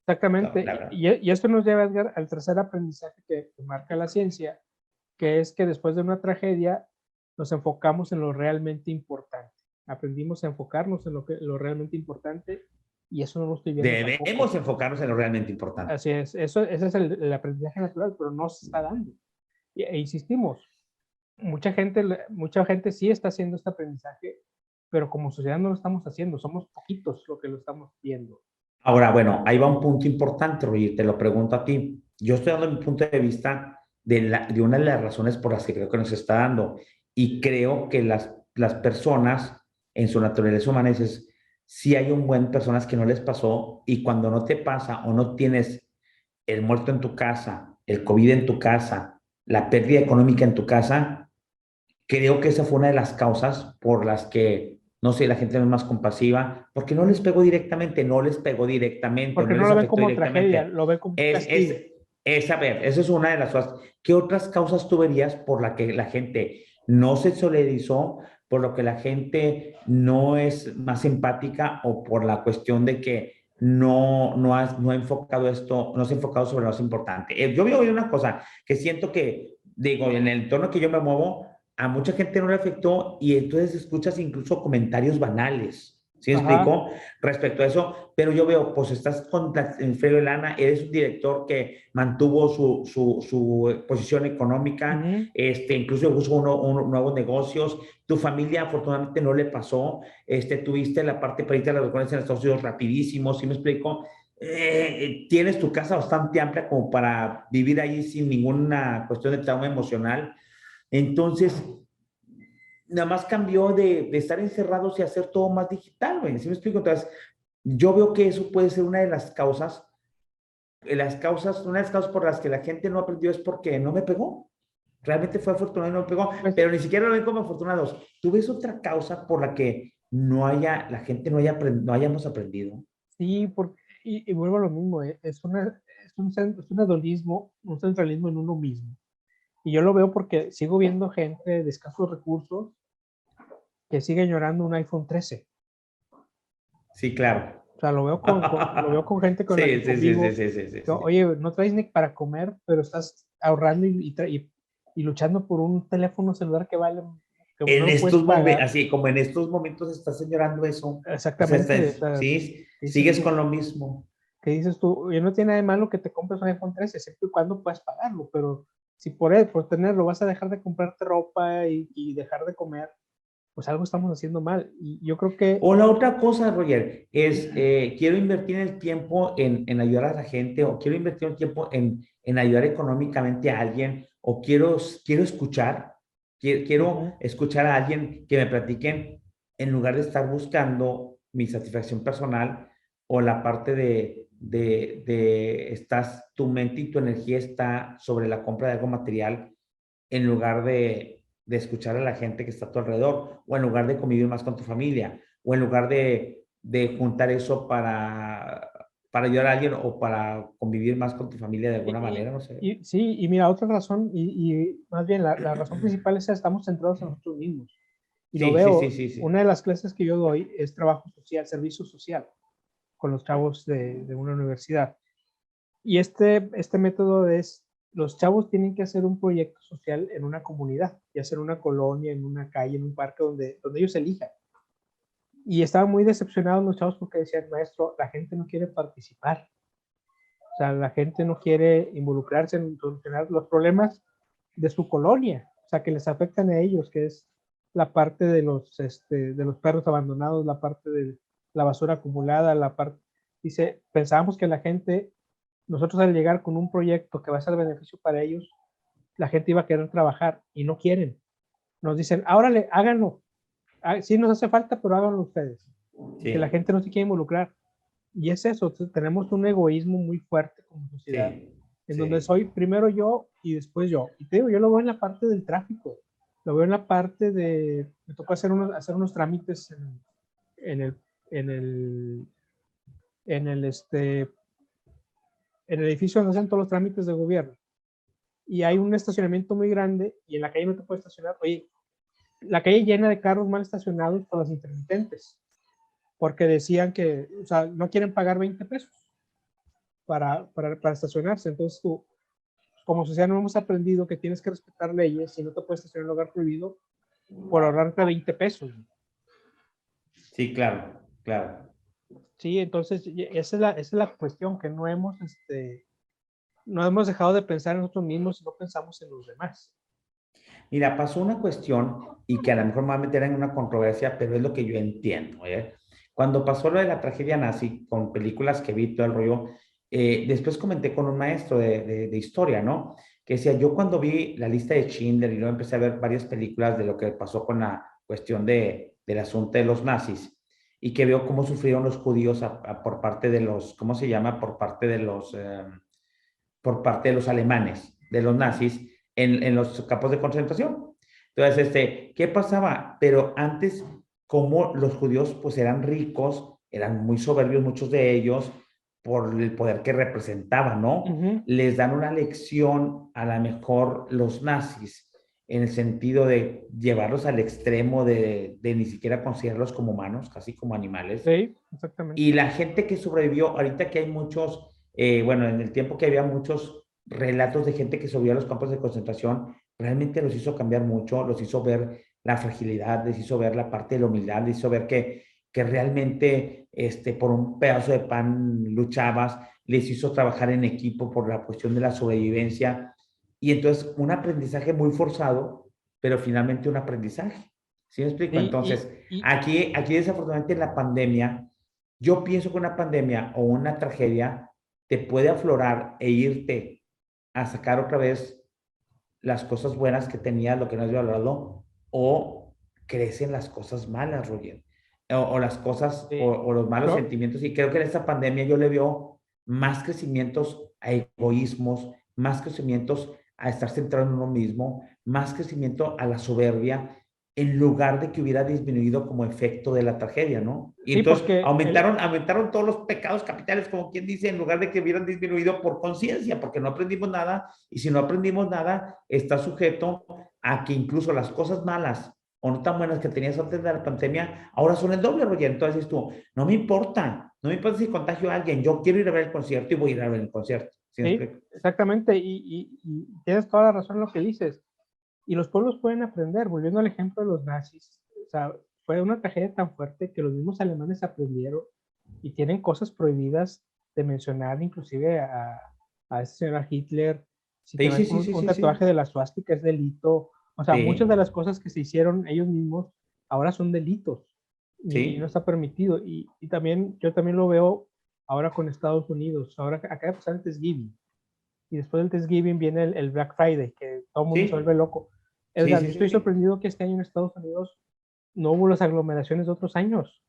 Exactamente. la verdad. Y esto nos lleva, Edgar, al tercer aprendizaje que marca la ciencia, que es que después de una tragedia nos enfocamos en lo realmente importante. Aprendimos a enfocarnos en lo realmente importante y eso no lo estoy viendo Debemos tampoco. enfocarnos en lo realmente importante. Así es, ese es el aprendizaje natural, pero no se está dando. Insistimos, mucha gente sí está haciendo este aprendizaje, pero como sociedad no lo estamos haciendo, somos poquitos lo que lo estamos viendo. Ahora, bueno, ahí va un punto importante, Roger, te lo pregunto a ti. Yo estoy dando mi punto de vista de una de las razones por las que creo que nos está dando. Y creo que las personas en su naturaleza humana dices, sí hay un buen personas que no les pasó y cuando no te pasa o no tienes el muerto en tu casa, el COVID en tu casa, la pérdida económica en tu casa, creo que esa fue una de las causas por las que, no sé, la gente no es más compasiva, porque no les pegó directamente, no les pegó directamente, Porque no no les lo ven afectó como tragedia, directamente. lo ven como un Es, castigo. es, a ver, esa es una de las cosas. ¿Qué otras causas tú verías por la que la gente no se solidarizó, por lo que la gente no es más empática o por la cuestión de que no ha enfocado esto, no se ha enfocado sobre lo más importante. Yo veo una cosa que siento que, digo, en el entorno que yo me muevo, a mucha gente no le afectó y entonces escuchas incluso comentarios banales. ¿Sí me Ajá. explico? Respecto a eso, pero yo veo, pues estás con Fredo y Lana, eres un director que mantuvo su posición económica, Ujú. incluso buscó nuevos negocios, tu familia afortunadamente no le pasó, tuviste la parte para irte a las vacaciones en Estados Unidos rapidísimo, ¿sí me explico? Tienes tu casa bastante amplia como para vivir ahí sin ninguna cuestión de trauma emocional. Entonces, nada más cambió de estar encerrados y hacer todo más digital, güey. ¿Sí me explico? Entonces, yo veo que eso puede ser una de las causas, una de las causas por las que la gente no aprendió es porque no me pegó. Realmente fue afortunado y no me pegó, Pues pero ni siquiera lo ven como afortunados. ¿Tú ves otra causa por la que la gente no hayamos aprendido? sí, y vuelvo a lo mismo, es un hedonismo, un centralismo en uno mismo. Y yo lo veo porque sigo viendo gente de escasos recursos que sigue llorando un iPhone 13. Sí, claro. O sea, lo veo con gente con la que Sí, sí, sí, sí, convivo. sí, sí, sí, Que, sí. oye, no traes ni para comer, pero estás ahorrando y luchando por un teléfono celular que no En lo puedes estos momentos, pagar. así como en estos momentos estás señalando eso, o sea, Exactamente. O sea, sí, ¿qué dices sigues tú? con lo mismo. ¿Qué dices tú? Oye, no tiene nada de malo que te compres un iPhone 13, siempre y cuando puedas pagarlo, pero si por tenerlo vas a dejar de comprarte ropa y dejar de comer, pues algo estamos haciendo mal. Y yo creo que O la otra cosa, Roger, es quiero invertir el tiempo en ayudar a la gente o quiero invertir el tiempo en ayudar económicamente a alguien o quiero escuchar, quiero ujú, escuchar a alguien que me platiquen en lugar de estar buscando mi satisfacción personal o la parte tu mente y tu energía está sobre la compra de algo material en lugar de escuchar a la gente que está a tu alrededor, o en lugar de convivir más con tu familia, o en lugar de juntar eso para ayudar a alguien o para convivir más con tu familia de alguna manera, no sé. sí, y mira, otra razón, y más bien la razón principal es que estamos centrados en nosotros mismos. Y lo Sí, sí, sí, veo, sí, sí. una de las clases que yo doy es trabajo social, servicio social, con los chavos de una universidad. Y este método es, los chavos tienen que hacer un proyecto social en una comunidad, ya sea en una colonia, en una calle, en un parque, donde ellos elijan. Y estaban muy decepcionados los chavos porque decían, maestro, la gente no quiere participar. O sea, la gente no quiere involucrarse en solucionar los problemas de su colonia, o sea, que les afectan a ellos, que es la parte de los perros abandonados, la parte de la basura acumulada, la parte, dice, pensábamos que la gente, nosotros al llegar con un proyecto que va a ser beneficio para ellos, la gente iba a querer trabajar y no quieren. Nos dicen, ahora háganlo, sí nos hace falta, pero háganlo ustedes. Y que la Sí, gente no se quiere involucrar. Y es eso, tenemos un egoísmo muy fuerte como sociedad, sí, en donde sí. soy primero yo y después yo. Y te digo, yo lo veo en la parte del tráfico, lo veo en la parte me tocó hacer unos trámites en el, en el, en el, en el edificio donde hacen todos los trámites de gobierno. Y hay un estacionamiento muy grande y en la calle no te puedes estacionar. Oye, la calle llena de carros mal estacionados por las intermitentes, porque decían que, o sea, no quieren pagar 20 pesos para estacionarse. Entonces tú, como sociedad no hemos aprendido que tienes que respetar leyes y no te puedes estacionar en un lugar prohibido por ahorrarte 20 pesos. Sí, claro, claro. Sí, entonces esa es la cuestión, que no hemos dejado de pensar en nosotros mismos y no pensamos en los demás. Mira, pasó una cuestión y que a lo mejor me va a meter en una controversia, pero es lo que yo entiendo, ¿eh? Cuando pasó lo de la tragedia nazi, con películas que vi todo el rollo, después comenté con un maestro de historia, ¿no? Que decía, yo cuando vi la lista de Schindler y luego empecé a ver varias películas de lo que pasó con la cuestión del asunto de los nazis, y que veo cómo sufrieron los judíos por parte de los, ¿cómo se llama? Por parte de los alemanes, de los nazis, en los campos de concentración. Entonces, ¿qué pasaba? Pero antes, como los judíos pues eran ricos, eran muy soberbios muchos de ellos, por el poder que representaban, ¿no? Uh -huh. Les dan una lección a lo mejor los nazis en el sentido de llevarlos al extremo de ni siquiera considerarlos como humanos, casi como animales. Sí, exactamente. Y la gente que sobrevivió, ahorita que hay muchos, bueno, en el tiempo que había muchos relatos de gente que sobrevivió a los campos de concentración, realmente los hizo cambiar mucho, los hizo ver la fragilidad, les hizo ver la parte de la humildad, les hizo ver que realmente por un pedazo de pan luchabas, les hizo trabajar en equipo por la cuestión de la sobrevivencia. Y entonces un aprendizaje muy forzado, pero finalmente un aprendizaje. ¿Sí me explico? Sí, Entonces, aquí desafortunadamente en la pandemia, yo pienso que una pandemia o una tragedia te puede aflorar e irte a sacar otra vez las cosas buenas que tenías, lo que no has valorado, o crecen las cosas malas, Roger, o las cosas, sí. o los malos Yo, sentimientos. Y creo que en esta pandemia yo le veo más crecimientos a egoísmos, más crecimientos a estar centrado en uno mismo, más crecimiento a la soberbia, en lugar de que hubiera disminuido como efecto de la tragedia, ¿no? Y sí, entonces porque aumentaron todos los pecados capitales, como quien dice, en lugar de que hubieran disminuido por conciencia, porque no aprendimos nada, y si no aprendimos nada, está sujeto a que incluso las cosas malas o no tan buenas que tenías antes de la pandemia, ahora son el doble, Roger. Entonces dices tú, no me importa si contagio a alguien, yo quiero ir a ver el concierto y voy a ir a ver el concierto. ¿Sí me sí, explico? exactamente, y tienes toda la razón en lo que dices. Y los pueblos pueden aprender, volviendo al ejemplo de los nazis, o sea, fue una tragedia tan fuerte que los mismos alemanes aprendieron y tienen cosas prohibidas de mencionar, inclusive a ese señor Hitler. Si te Sí, sí, ven sí, con sí, un sí, tatuaje sí. de la suástica es delito. O sea, muchas de Sí, las cosas que se hicieron ellos mismos ahora son delitos y no sí, está permitido. Y también, yo también lo veo ahora con Estados Unidos. Ahora acaba de pasar el Thanksgiving y después del Thanksgiving viene el Black Friday, que todo el mundo se vuelve sí, loco. sí, Edgar, sí, yo sí, estoy sí. sorprendido que este año en Estados Unidos no hubo las aglomeraciones de otros años.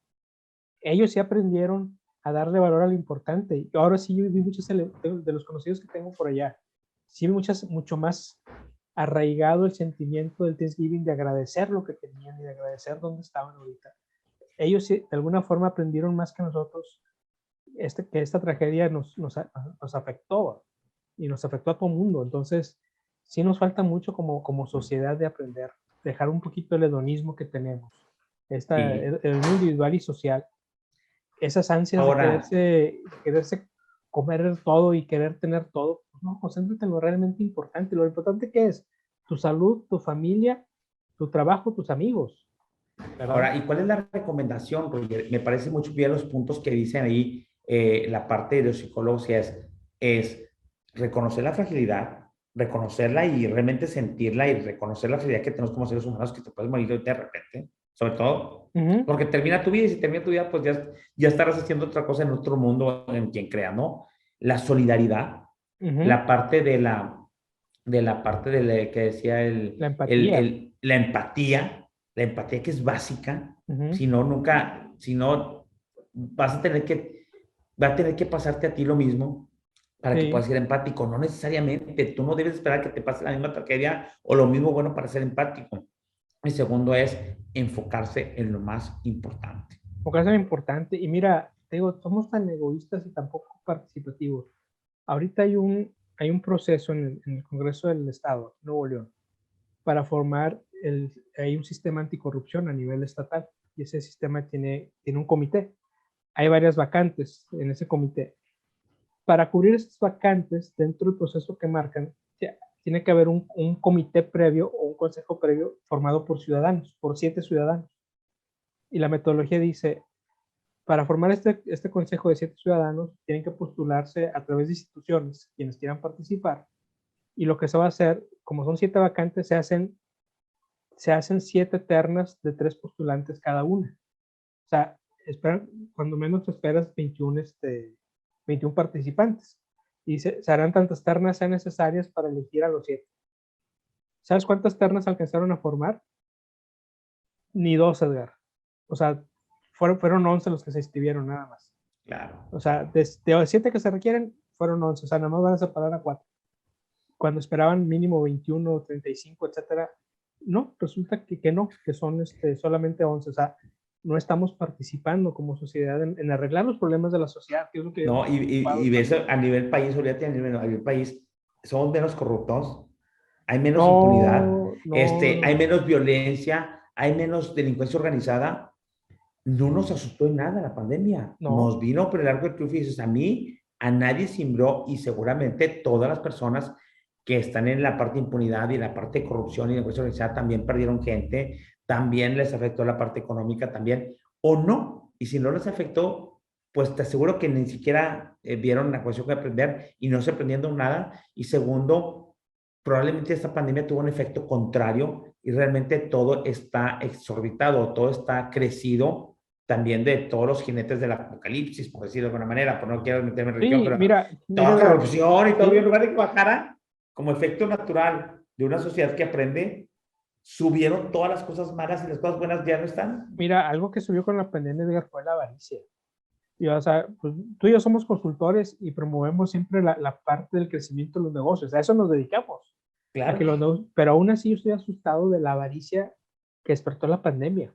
Ellos sí aprendieron a darle valor a lo importante. Y ahora sí yo vi muchos de los conocidos que tengo por allá, sí vi mucho más arraigado el sentimiento del Thanksgiving de agradecer lo que tenían y de agradecer dónde estaban ahorita. Ellos sí, de alguna forma aprendieron más que nosotros que esta tragedia nos afectó y nos afectó a todo el mundo. Entonces, sí nos falta mucho como sociedad de aprender, dejar un poquito el hedonismo que tenemos, Sí. el individual y social, esas ansias Ahora, de quererse comer todo y querer tener todo. Pues no, concéntrate en lo realmente importante. Lo importante que es tu salud, tu familia, tu trabajo, tus amigos, ¿verdad? ¿Y cuál es la recomendación, Roger? Me parece mucho bien los puntos que dicen ahí la parte de los psicólogos, es reconocer la fragilidad, reconocerla y realmente sentirla y reconocer la fragilidad que tenemos como seres humanos, que te puedes morir de repente, sobre todo, Uh -huh, porque termina tu vida y si termina tu vida, pues ya estarás haciendo otra cosa en otro mundo, en quien crea, ¿no? La solidaridad, uh -huh. la parte de la parte de la que decía La empatía. la empatía que es básica, Uh -huh. si no, nunca, si no, vas a tener que, va a tener que pasarte a ti lo mismo para que Sí. puedas ser empático, no necesariamente, tú no debes esperar que te pase la misma tragedia o lo mismo bueno para ser empático. El segundo es enfocarse en lo más importante. Porque eso es importante. Y mira, te digo, somos tan egoístas y tan poco participativos. Ahorita hay un proceso en el Congreso del Estado, Nuevo León, para formar hay un sistema anticorrupción a nivel estatal. Y ese sistema tiene un comité. Hay varias vacantes en ese comité. Para cubrir esas vacantes, dentro del proceso que marcan, tiene que haber un comité previo o un consejo previo formado por ciudadanos, por 7 ciudadanos. Y la metodología dice, para formar este consejo de 7 ciudadanos, tienen que postularse a través de instituciones, quienes quieran participar. Y lo que se va a hacer, como son 7 vacantes, se hacen 7 ternas de 3 postulantes cada una. O sea, cuando menos te esperas 21 participantes. Y se harán tantas ternas sean necesarias para elegir a los 7. ¿Sabes cuántas ternas alcanzaron a formar? Ni 2, Edgar. O sea, fueron 11 los que se inscribieron nada más. Claro. O sea, de 7 que se requieren, fueron 11. O sea, nada más van a separar a 4. Cuando esperaban mínimo 21, 35, etcétera. No, resulta que no, que son solamente 11. O sea, no estamos participando como sociedad en arreglar los problemas de la sociedad, que es lo que No, estamos y ocupados ves también. a nivel país, olvídate a nivel país, somos menos corruptos, hay menos impunidad, No, no, hay no, menos violencia, hay menos delincuencia organizada. No nos asustó en nada la pandemia. no. Nos vino por el arco del triunfo y dices, a mí, a nadie simbró y seguramente todas las personas que están en la parte de impunidad y la parte de corrupción y delincuencia organizada también perdieron gente, también les afectó la parte económica también, o no. Y si no les afectó, pues te aseguro que ni siquiera vieron la cuestión de aprender y no se aprendiendo nada. Y segundo, probablemente esta pandemia tuvo un efecto contrario y realmente todo está exorbitado, todo está crecido también de todos los jinetes del apocalipsis, por decirlo de alguna manera, por no quiero meterme en religión, Sí, pero mira, toda Edgar, corrupción y todo, sí, en lugar de que bajara como efecto natural de una sociedad que aprende, subieron todas las cosas malas y las cosas buenas ya no están. mira, algo que subió con la pandemia, Edgar, fue la avaricia. Y, o sea, pues, tú y yo somos consultores y promovemos siempre la parte del crecimiento de los negocios. A eso nos dedicamos. A que Claro. los pero aún así yo estoy asustado de la avaricia que despertó la pandemia.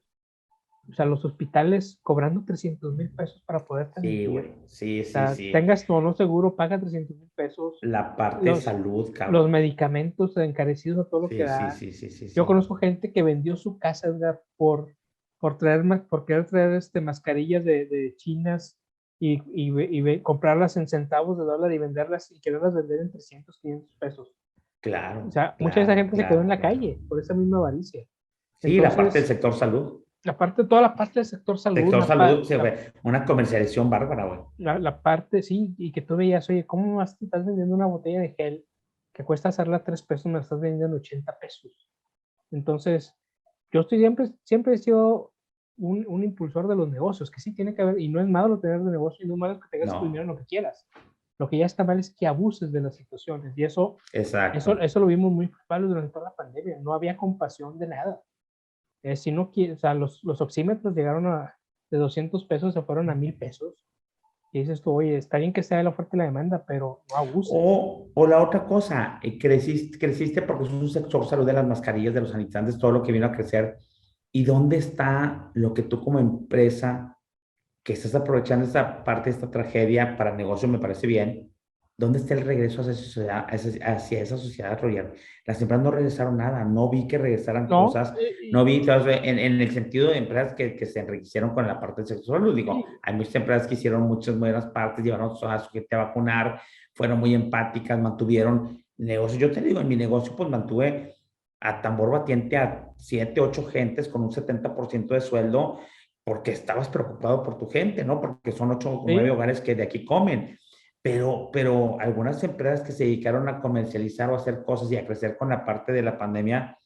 O sea, los hospitales cobrando 300,000 pesos para poder Sí, admitir. güey. Sí, O sí, sea, sí. tengas o no seguro, paga 300,000 pesos. La parte de Los, salud, los cabrón. medicamentos encarecidos a todo lo que Sí, sí, da. sí, sí, sí, Yo sí. conozco gente que vendió su casa, Edgar, por querer traer mascarillas de chinas y comprarlas en centavos de dólar y venderlas y quererlas vender en 300, 500 pesos. O Claro, sea, mucha de esa claro, gente se quedó en claro, la claro. calle por esa misma avaricia. Sí, la parte del Entonces, sector salud. toda la parte del sector salud, Sector salud se fue una comercialización bárbara, güey. la parte, sí, y que tú veías, oye, ¿cómo estás vendiendo una botella de gel que cuesta hacerla 3 pesos, me la estás vendiendo en 80 pesos? Entonces, yo siempre he sido un impulsor de los negocios, que sí tiene que haber, y no es malo tener de negocio, y no es malo que tengas tu dinero en No, lo que quieras. Lo que ya está mal es que abuses de las situaciones, y exacto. eso lo vimos muy claro durante toda la pandemia, no había compasión de nada. Si no quieres, o sea, los oxímetros llegaron de 200 pesos, se fueron a 1,000 pesos, y dices tú, oye, está bien que sea la oferta y la demanda, pero no abuses. O la otra cosa, creciste porque es un sector salud de las mascarillas, de los sanitizantes, todo lo que vino a crecer. ¿Y dónde está lo que tú como empresa que estás aprovechando esta parte de esta tragedia para el negocio? Me parece bien. ¿Dónde está el regreso hacia esa sociedad, hacia esa sociedad, Roger? Las empresas no regresaron nada, no vi que regresaran No, cosas, no vi, ¿sabes? En el sentido de empresas que se enriquecieron con la parte del sector salud. Digo, sí, hay muchas empresas que hicieron muchas buenas partes, llevaron a su gente a vacunar, fueron muy empáticas, mantuvieron negocios. Yo te digo, en mi negocio pues mantuve a tambor batiente a 7, 8 gentes con un 70% de sueldo porque estabas preocupado por tu gente, ¿no? Porque son 8 o 9 sí, hogares que de aquí comen. Pero algunas empresas que se dedicaron a comercializar o a hacer cosas y a crecer con la parte de la pandemia,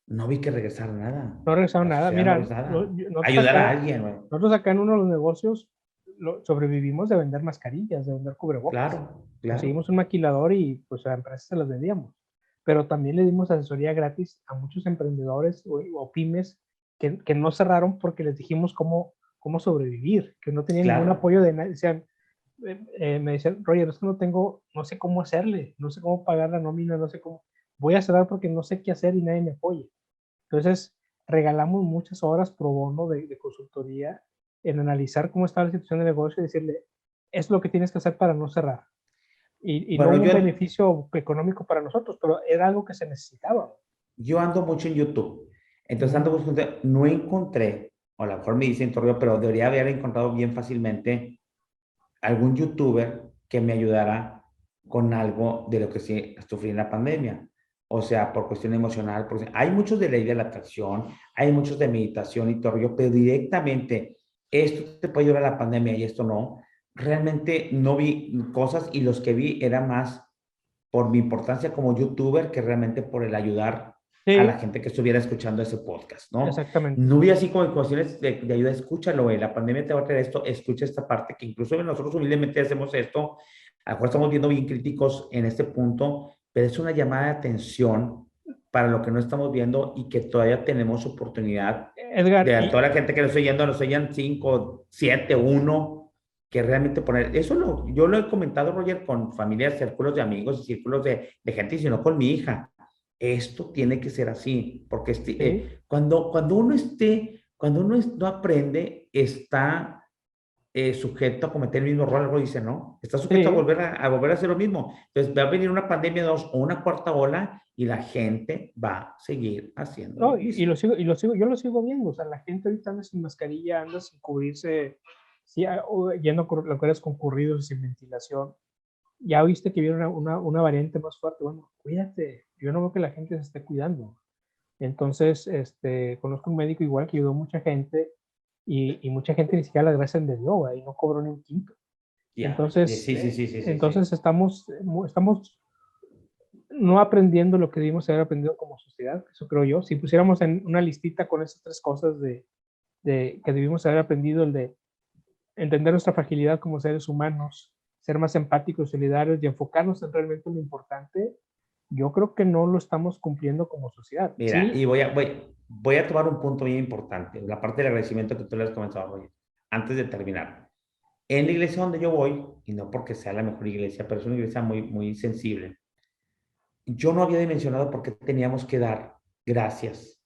no vi que regresara nada. no regresaron La nada. sociedad no Mira, regresó nada. nosotros Ayudar a acá, alguien, güey. nosotros acá en uno de los negocios sobrevivimos de vender mascarillas, de vender cubrebocas. Claro, claro. Conseguimos un maquilador y pues a empresas se las vendíamos. Pero también le dimos asesoría gratis a muchos emprendedores o pymes que no cerraron porque les dijimos cómo sobrevivir, que no tenían ningún Claro. apoyo de nadie. Decían, me decían, Roger, es que no sé cómo hacerle, no sé cómo pagar la nómina, no sé cómo, voy a cerrar porque no sé qué hacer y nadie me apoya. Entonces, regalamos muchas horas pro bono de consultoría en analizar cómo está la situación del negocio y decirle, es lo que tienes que hacer para no cerrar. Y no Bueno, hubo un beneficio económico para nosotros, pero era algo que se necesitaba. yo ando mucho en YouTube. Entonces ando Ujú. buscando, no encontré, o a lo mejor me dicen, Torrio, pero debería haber encontrado bien fácilmente algún youtuber que me ayudara con algo de lo que sí sufrí en la pandemia. O sea, por cuestión emocional. Hay muchos de ley de la atracción, hay muchos de meditación y todo, pero directamente esto te puede ayudar a la pandemia y esto no. Realmente no vi cosas y los que vi era más por mi importancia como youtuber que realmente por el ayudar a la Sí, gente que estuviera escuchando ese podcast, ¿no? exactamente. No vi así como cuestiones de ayuda, escúchalo, güey, la pandemia te va a traer esto, escucha esta parte, que incluso nosotros humildemente hacemos esto, a lo mejor estamos viendo bien críticos en este punto, pero es una llamada de atención para lo que no estamos viendo y que todavía tenemos oportunidad Edgar, de toda y la gente que nos está yendo, nos oyen 5, 7, 1, que realmente poner, yo lo he comentado, Roger, con familias, círculos de amigos y círculos de gente, y sino con mi hija. Esto tiene que ser así, porque sí, cuando uno no aprende, está sujeto a cometer el mismo error, algo dice, ¿no? Está sujeto Sí, a volver a hacer lo mismo. Entonces va a venir una pandemia 2 o una cuarta ola y la gente va a seguir haciendo lo no, y mismo. yo lo sigo viendo, o sea, la gente ahorita anda sin mascarilla, anda sin cubrirse, sí, o yendo a lugares concurridos sin ventilación. Ya viste que viene una variante más fuerte, bueno, cuídate, yo no veo que la gente se esté cuidando. Entonces, conozco un médico igual que ayudó a mucha gente y mucha gente ni siquiera las gracias le dio, y no cobró ni un quinto. Ya, Entonces, sí, sí, sí, sí, sí, sí. entonces estamos no aprendiendo lo que debimos haber aprendido como sociedad, eso creo yo. Si pusiéramos en una listita con esas tres cosas de que debimos haber aprendido, el de entender nuestra fragilidad como seres humanos, ser más empáticos, solidarios y enfocarnos en realmente lo importante, yo creo que no lo estamos cumpliendo como sociedad. Mira, Sí, y voy a tomar un punto bien importante, la parte del agradecimiento que tú le has comenzado, Roger, antes de terminar. En la iglesia donde yo voy, y no porque sea la mejor iglesia, pero es una iglesia muy, muy sensible, yo no había dimensionado por qué teníamos que dar gracias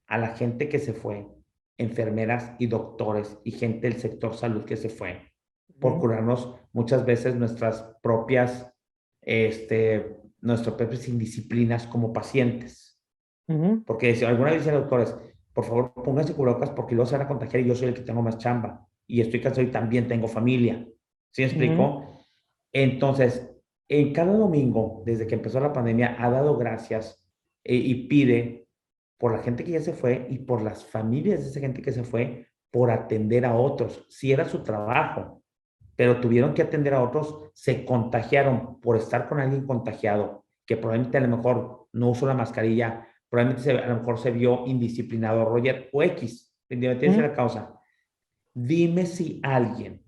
a la gente que se fue, enfermeras y doctores y gente del sector salud que se fue, por ujú, curarnos muchas veces nuestras propias indisciplinas como pacientes. ujú, Porque si alguna vez dicen doctores, por favor pónganse cubrebocas porque luego se van a contagiar y yo soy el que tengo más chamba y estoy cansado y también tengo familia. ¿Sí me ujú, explico? Entonces, en cada domingo, desde que empezó la pandemia, ha dado gracias y pide por la gente que ya se fue y por las familias de esa gente que se fue por atender a otros. Si era su trabajo, pero tuvieron que atender a otros, se contagiaron por estar con alguien contagiado, que probablemente a lo mejor no usó la mascarilla, probablemente a lo mejor se vio indisciplinado, Roger, o X, independientemente de ujú. la causa. Dime si alguien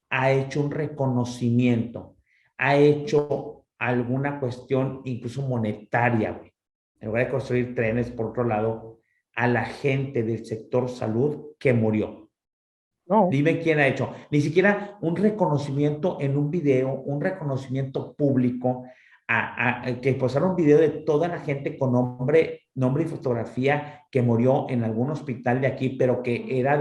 ha hecho un reconocimiento, ha hecho alguna cuestión incluso monetaria, güey, en lugar de construir trenes por otro lado, a la gente del sector salud que murió. No, Dime quién ha hecho. Ni siquiera un reconocimiento en un video, un reconocimiento público, que posaron un video de toda la gente con nombre y fotografía que murió en algún hospital de aquí, pero que era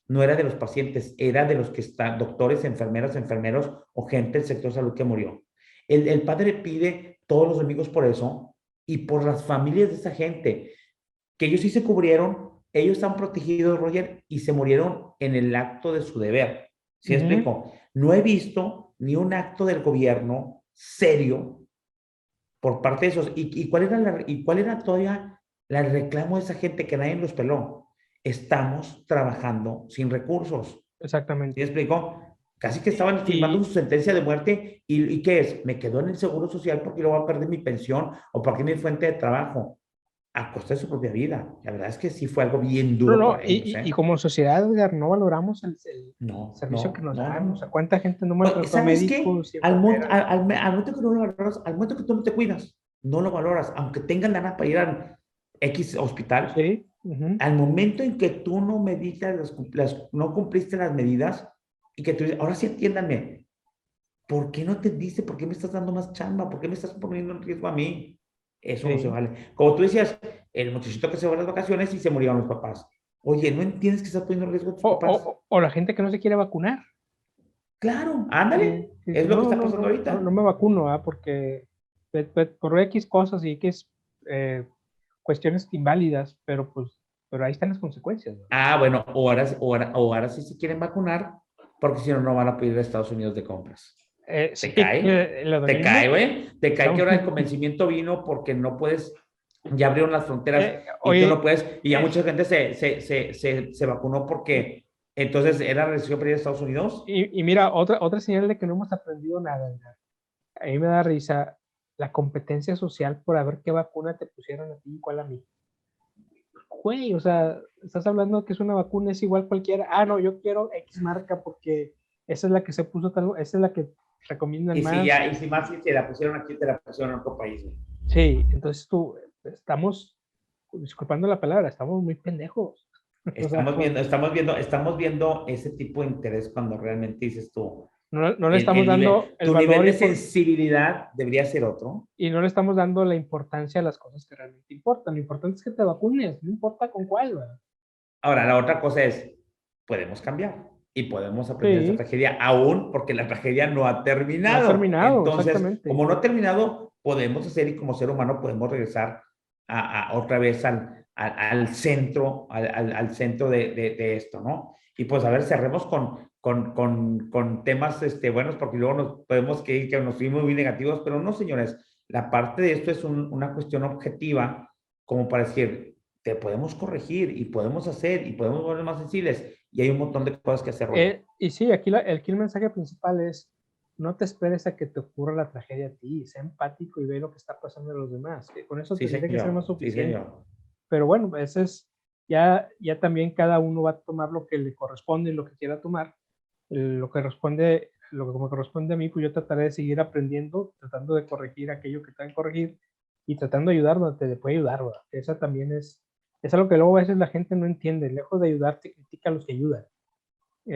no era de los pacientes, era de los que están, doctores, enfermeras, enfermeros o gente del sector salud que murió. El padre pide todos los domingos por eso y por las familias de esa gente que ellos sí se cubrieron, ellos están protegidos, Roger, y se murieron en el acto de su deber. ¿Sí me ujú. explico? No he visto ni un acto del gobierno serio por parte de esos. ¿Y cuál era todavía el reclamo de esa gente que nadie los peló? Estamos trabajando sin recursos. ¿Sí me Exactamente. explico? Casi que estaban firmando Y, su sentencia de muerte y ¿qué es? Me quedo en el seguro social porque lo voy a perder mi pensión o porque es mi fuente de trabajo a costa de su propia vida. La verdad es que sí fue algo bien no, duro no, para ellos, y ¿eh? como sociedad, Edgar, no valoramos el No, servicio que no, nos no, no, dan. O sea, no. ¿cuánta gente no Oye, maltrató a ¿sabes qué? médicos y enfermeras? Al momento que no lo valoras, al momento que tú no te cuidas, no lo valoras, aunque tengan lana para ir a X hospital, Sí, ujú. al momento en que tú no meditas, no cumpliste las medidas y que tú dices, ahora sí atiéndanme, ¿por qué no te dice? ¿Por qué me estás dando más chamba? ¿Por qué me estás poniendo en riesgo a mí? Eso no se Sí. vale. Como tú decías, el muchachito que se va a las vacaciones y se murieron los papás. Oye, ¿no entiendes que estás poniendo en riesgo a tus papás? O la gente que no se quiere vacunar. Claro, Que ándale. Es dice, lo que no, está no, pasando no, no, no ahorita. me vacuno, porque por X cosas y X cuestiones inválidas, pero ahí están las consecuencias, ¿no? Ah, bueno, o ahora sí se quieren vacunar, porque si no, no van a pedir a Estados Unidos de compras. Sí, ¿Te cae? lo ¿Te mismo. cae, güey? ¿Te cae que Estamos, ahora el convencimiento vino porque no puedes, ya abrieron las fronteras y tú no oye, puedes, y ya eh, mucha gente se vacunó porque entonces era restricción para ir a Estados Unidos? y mira, otra señal de que no hemos aprendido nada, ¿verdad? A mí me da risa la competencia social por a ver qué vacuna te pusieron a ti y cuál a mí. Güey, o sea, estás hablando que es una vacuna, es igual cualquiera. Ah, no, yo quiero X marca porque esa es la que se puso tal, esa es la que recomiendan más. Y si más si te la pusieron aquí, te la pusieron en otro país, güey. Sí, entonces estamos, disculpando la palabra, estamos muy pendejos. O sea, Estamos viendo ese tipo de interés cuando realmente dices tú, no le estamos dando el tu nivel valor de sensibilidad debería ser otro. y no le estamos dando la importancia a las cosas que realmente importan. Lo importante es que te vacunes, no importa con cuál, ¿verdad? Ahora, la otra cosa es, podemos cambiar. y podemos aprender esa Sí, tragedia aún porque la tragedia no ha no ha terminado. terminado, Entonces, exactamente. como no ha terminado, podemos hacer y como ser humano podemos regresar otra vez al centro, al centro de esto, ¿no? Y pues a ver, cerremos con temas buenos porque luego nos podemos que nos fuimos muy negativos, pero no, señores, la parte de esto es una cuestión objetiva como para decir, te podemos corregir y podemos hacer y podemos volver más sensibles y hay un montón de cosas que hacer, Roger. Y sí, aquí el mensaje principal es, no te esperes a que te ocurra la tragedia a ti, sé empático y ve lo que está pasando a los demás. Que con eso Sí, tendría que ser más señor, sí, suficiente. señor. Pero bueno, ese es, ya también cada uno va a tomar lo que le corresponde y lo que quiera tomar. Lo que me corresponde a mí, pues yo trataré de seguir aprendiendo, tratando de corregir aquello que tenga que corregir y tratando de ayudar donde te puede ayudar, ¿verdad? Esa también es algo que luego a veces la gente no entiende. Lejos de ayudarte, critica a los que ayudan.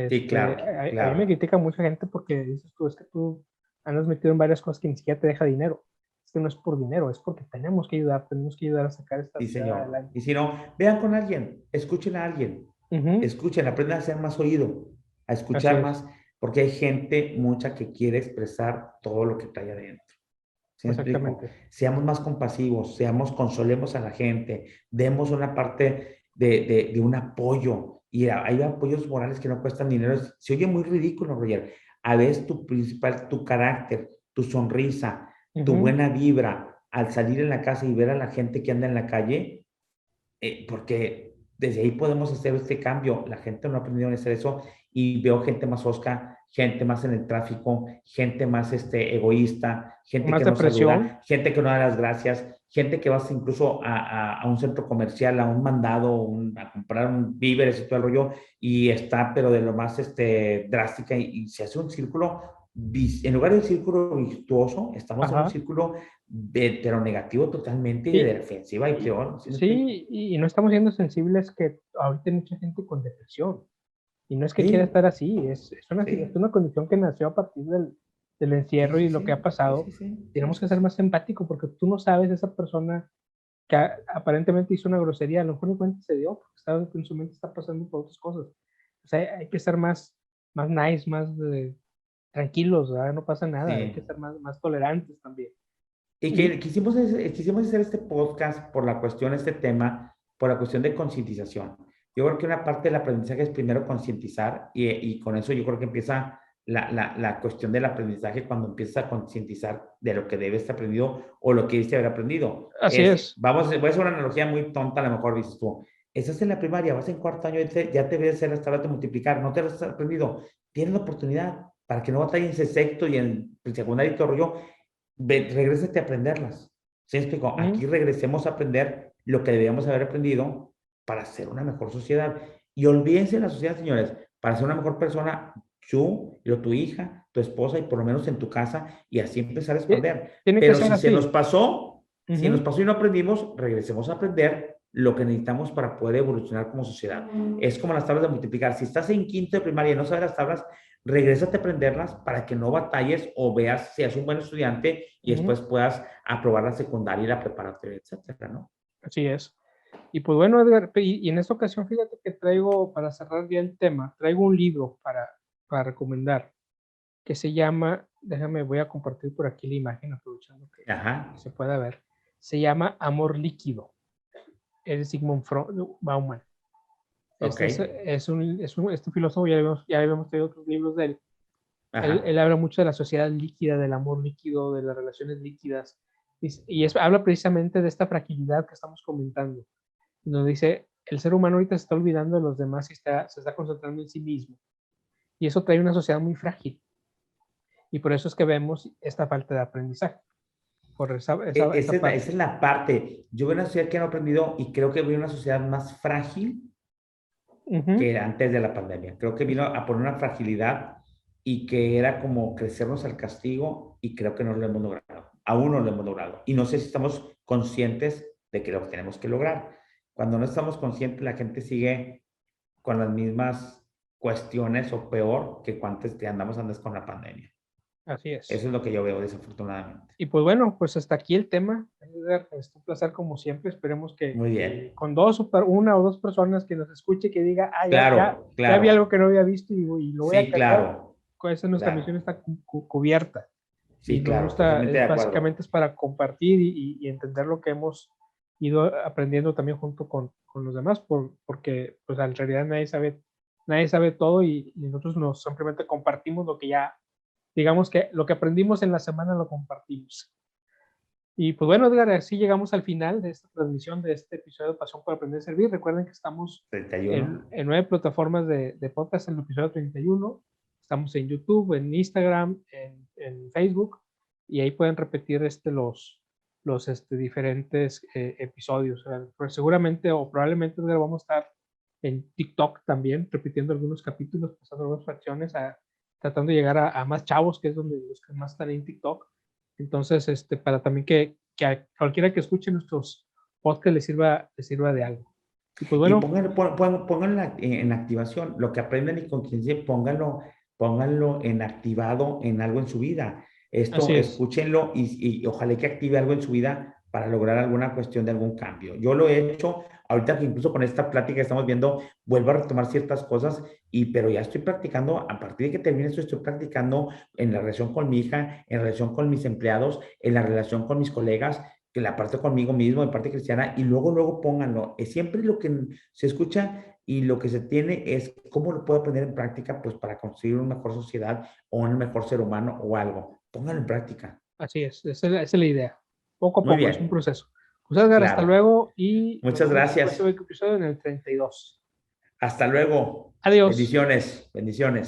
Sí, claro, A mí me claro. critica mucha gente porque dices tú, es que tú andas metido en varias cosas que ni siquiera te deja dinero. Es que no es por dinero, es porque tenemos que ayudar a sacar esta Sí, sociedad señor. adelante. Y si no, vean con alguien, escuchen a alguien, Ujú. escuchen, aprendan a ser más oído, a Así escuchar es, más, porque hay gente mucha que quiere expresar todo lo que trae adentro. ¿Sí me explico? exactamente. Seamos más compasivos, consolemos a la gente, demos una parte de un apoyo. Y hay apoyos morales que no cuestan dinero. Se oye muy ridículo, Roger. A veces tu carácter, tu sonrisa, tu Ujú. buena vibra al salir en la casa y ver a la gente que anda en la calle, porque desde ahí podemos hacer este cambio. La gente no ha aprendido a hacer eso y veo gente más osca, gente más en el tráfico, gente más egoísta, gente Más que no depresión. saluda, gente que no da las gracias, gente que vas incluso a un centro comercial, a un mandado, a comprar un víveres y todo el rollo y está, pero de lo más drástica y se hace un círculo, en lugar de un círculo virtuoso, estamos en un Ajá. círculo pero negativo totalmente y de Y, defensiva y peor, ¿sí me explico? sí, y no estamos siendo sensibles que ahorita hay mucha gente con depresión. Y no es que quiera Sí, estar así, es sí, una condición que nació a partir del sí, encierro y sí, lo que ha sí, sí, pasado. sí, sí, sí, Tenemos que sí, ser sí. más empáticos porque tú no sabes esa persona que aparentemente hizo una grosería, a lo mejor ni cuenta se dio, porque en su mente está pasando por otras cosas. O sea, hay que ser más nice, tranquilos, ¿verdad? No pasa nada, hay que Sí. ser más tolerantes también. Y que Y, quisimos hacer este podcast por la cuestión, este tema, por la cuestión de concientización. Yo creo que una parte del aprendizaje es primero concientizar y con eso yo creo que empieza la cuestión del aprendizaje cuando empiezas a concientizar de lo que debes haber aprendido o lo que debiste haber aprendido. así es. Voy a hacer una analogía muy tonta, a lo mejor dices tú, estás en la primaria, vas en cuarto año, ya te ves hacer las tablas de multiplicar, no te has aprendido, tienes la oportunidad para que no batalles en sexto y en secundario y todo el rollo, regrésate a aprenderlas. ¿Sí me explico? Ujú. Aquí regresemos a aprender lo que debíamos haber aprendido para ser una mejor sociedad. Y olvídense de la sociedad, señores, para ser una mejor persona, tú, tu hija, tu esposa y por lo menos en tu casa y así empezar a expandir. Tiene que Pero ser así. si nos Ujú. pasó y no aprendimos, regresemos a aprender lo que necesitamos para poder evolucionar como sociedad. Es como las tablas de multiplicar. Si estás en quinto de primaria y no sabes las tablas, regrésate a aprenderlas para que no batalles o veas si seas un buen estudiante y Ujú. después puedas aprobar la secundaria y la preparatoria, etcétera, ¿no? Así es. Y pues bueno, Edgar, y en esta ocasión fíjate que traigo, para cerrar bien el tema, traigo un libro para recomendar que se llama, déjame, voy a compartir por aquí la imagen, aprovechando que Ajá, se pueda ver. Se llama Amor Líquido. Es de Bauman. ok, Este filósofo, ya habíamos tenido otros libros de él. Él ajá. habla mucho de la sociedad líquida, del amor líquido, de las relaciones líquidas. Habla precisamente de esta fragilidad que estamos comentando. Nos dice, el ser humano ahorita se está olvidando de los demás y se está concentrando en sí mismo. Y eso trae una sociedad muy frágil. Y por eso es que vemos esta falta de aprendizaje, por esa Esa parte. es la parte. Yo veo una sociedad que no ha aprendido y creo que veo una sociedad más frágil Ujú. que antes de la pandemia. Creo que vino a poner una fragilidad y que era como crecernos al castigo y creo que no lo hemos logrado. Aún no lo hemos logrado. Y no sé si estamos conscientes de que lo tenemos que lograr. Cuando no estamos conscientes, la gente sigue con las mismas cuestiones o peor que cuando andamos antes con la pandemia. Así es. Eso es lo que yo veo, desafortunadamente. Y pues bueno, pues hasta aquí el tema. Edgar, es un placer como siempre. Esperemos que Muy bien. con una o dos personas que nos escuche, que diga, Claro, ya vi algo claro. que no había visto y lo voy a Sí, cambiar. claro, Con esa nuestra misión claro. está cubierta. Y Sí, nos claro, gusta, totalmente de acuerdo. básicamente es para compartir y entender lo que hemos ido aprendiendo también junto con los demás, porque pues en realidad nadie sabe todo y nosotros simplemente compartimos lo que ya, digamos que lo que aprendimos en la semana lo compartimos. Y pues bueno, Edgar, así llegamos al final de esta transmisión de este episodio de Pasión por Aprender a Servir. Recuerden que estamos 31. en 9 plataformas de podcast en el episodio 31. Estamos en YouTube, en Instagram, en Facebook, y ahí pueden repetir los diferentes episodios. Pues seguramente o probablemente, Edgar, vamos a estar en TikTok también, repitiendo algunos capítulos, pasando algunas fracciones, tratando de llegar a más chavos, que es donde los que más están en TikTok. Entonces, para también que a cualquiera que escuche nuestros podcasts le sirva de algo. Y pues Y bueno, pónganlo en activación. Lo que aprendan y conciencien, pónganlo en activado en algo en su vida. así Esto, es, escúchenlo y ojalá que active algo en su vida para lograr alguna cuestión de algún cambio. Yo lo he hecho, ahorita que incluso con esta plática que estamos viendo, vuelvo a retomar ciertas cosas, pero ya estoy practicando, a partir de que termine esto, estoy practicando en la relación con mi hija, en relación con mis empleados, en la relación con mis colegas, que la parte conmigo mismo, de parte cristiana, y luego pónganlo. Es siempre lo que se escucha y lo que se tiene es cómo lo puedo poner en práctica, pues para construir una mejor sociedad o un mejor ser humano o algo. Pónganlo en práctica. así es, esa es la idea. Poco a Muy poco, es un bien, proceso. Pues Edgar, hasta claro. luego y nos Muchas vemos en el próximo gracias. episodio en el 32. Hasta luego. Adiós. Bendiciones, bendiciones.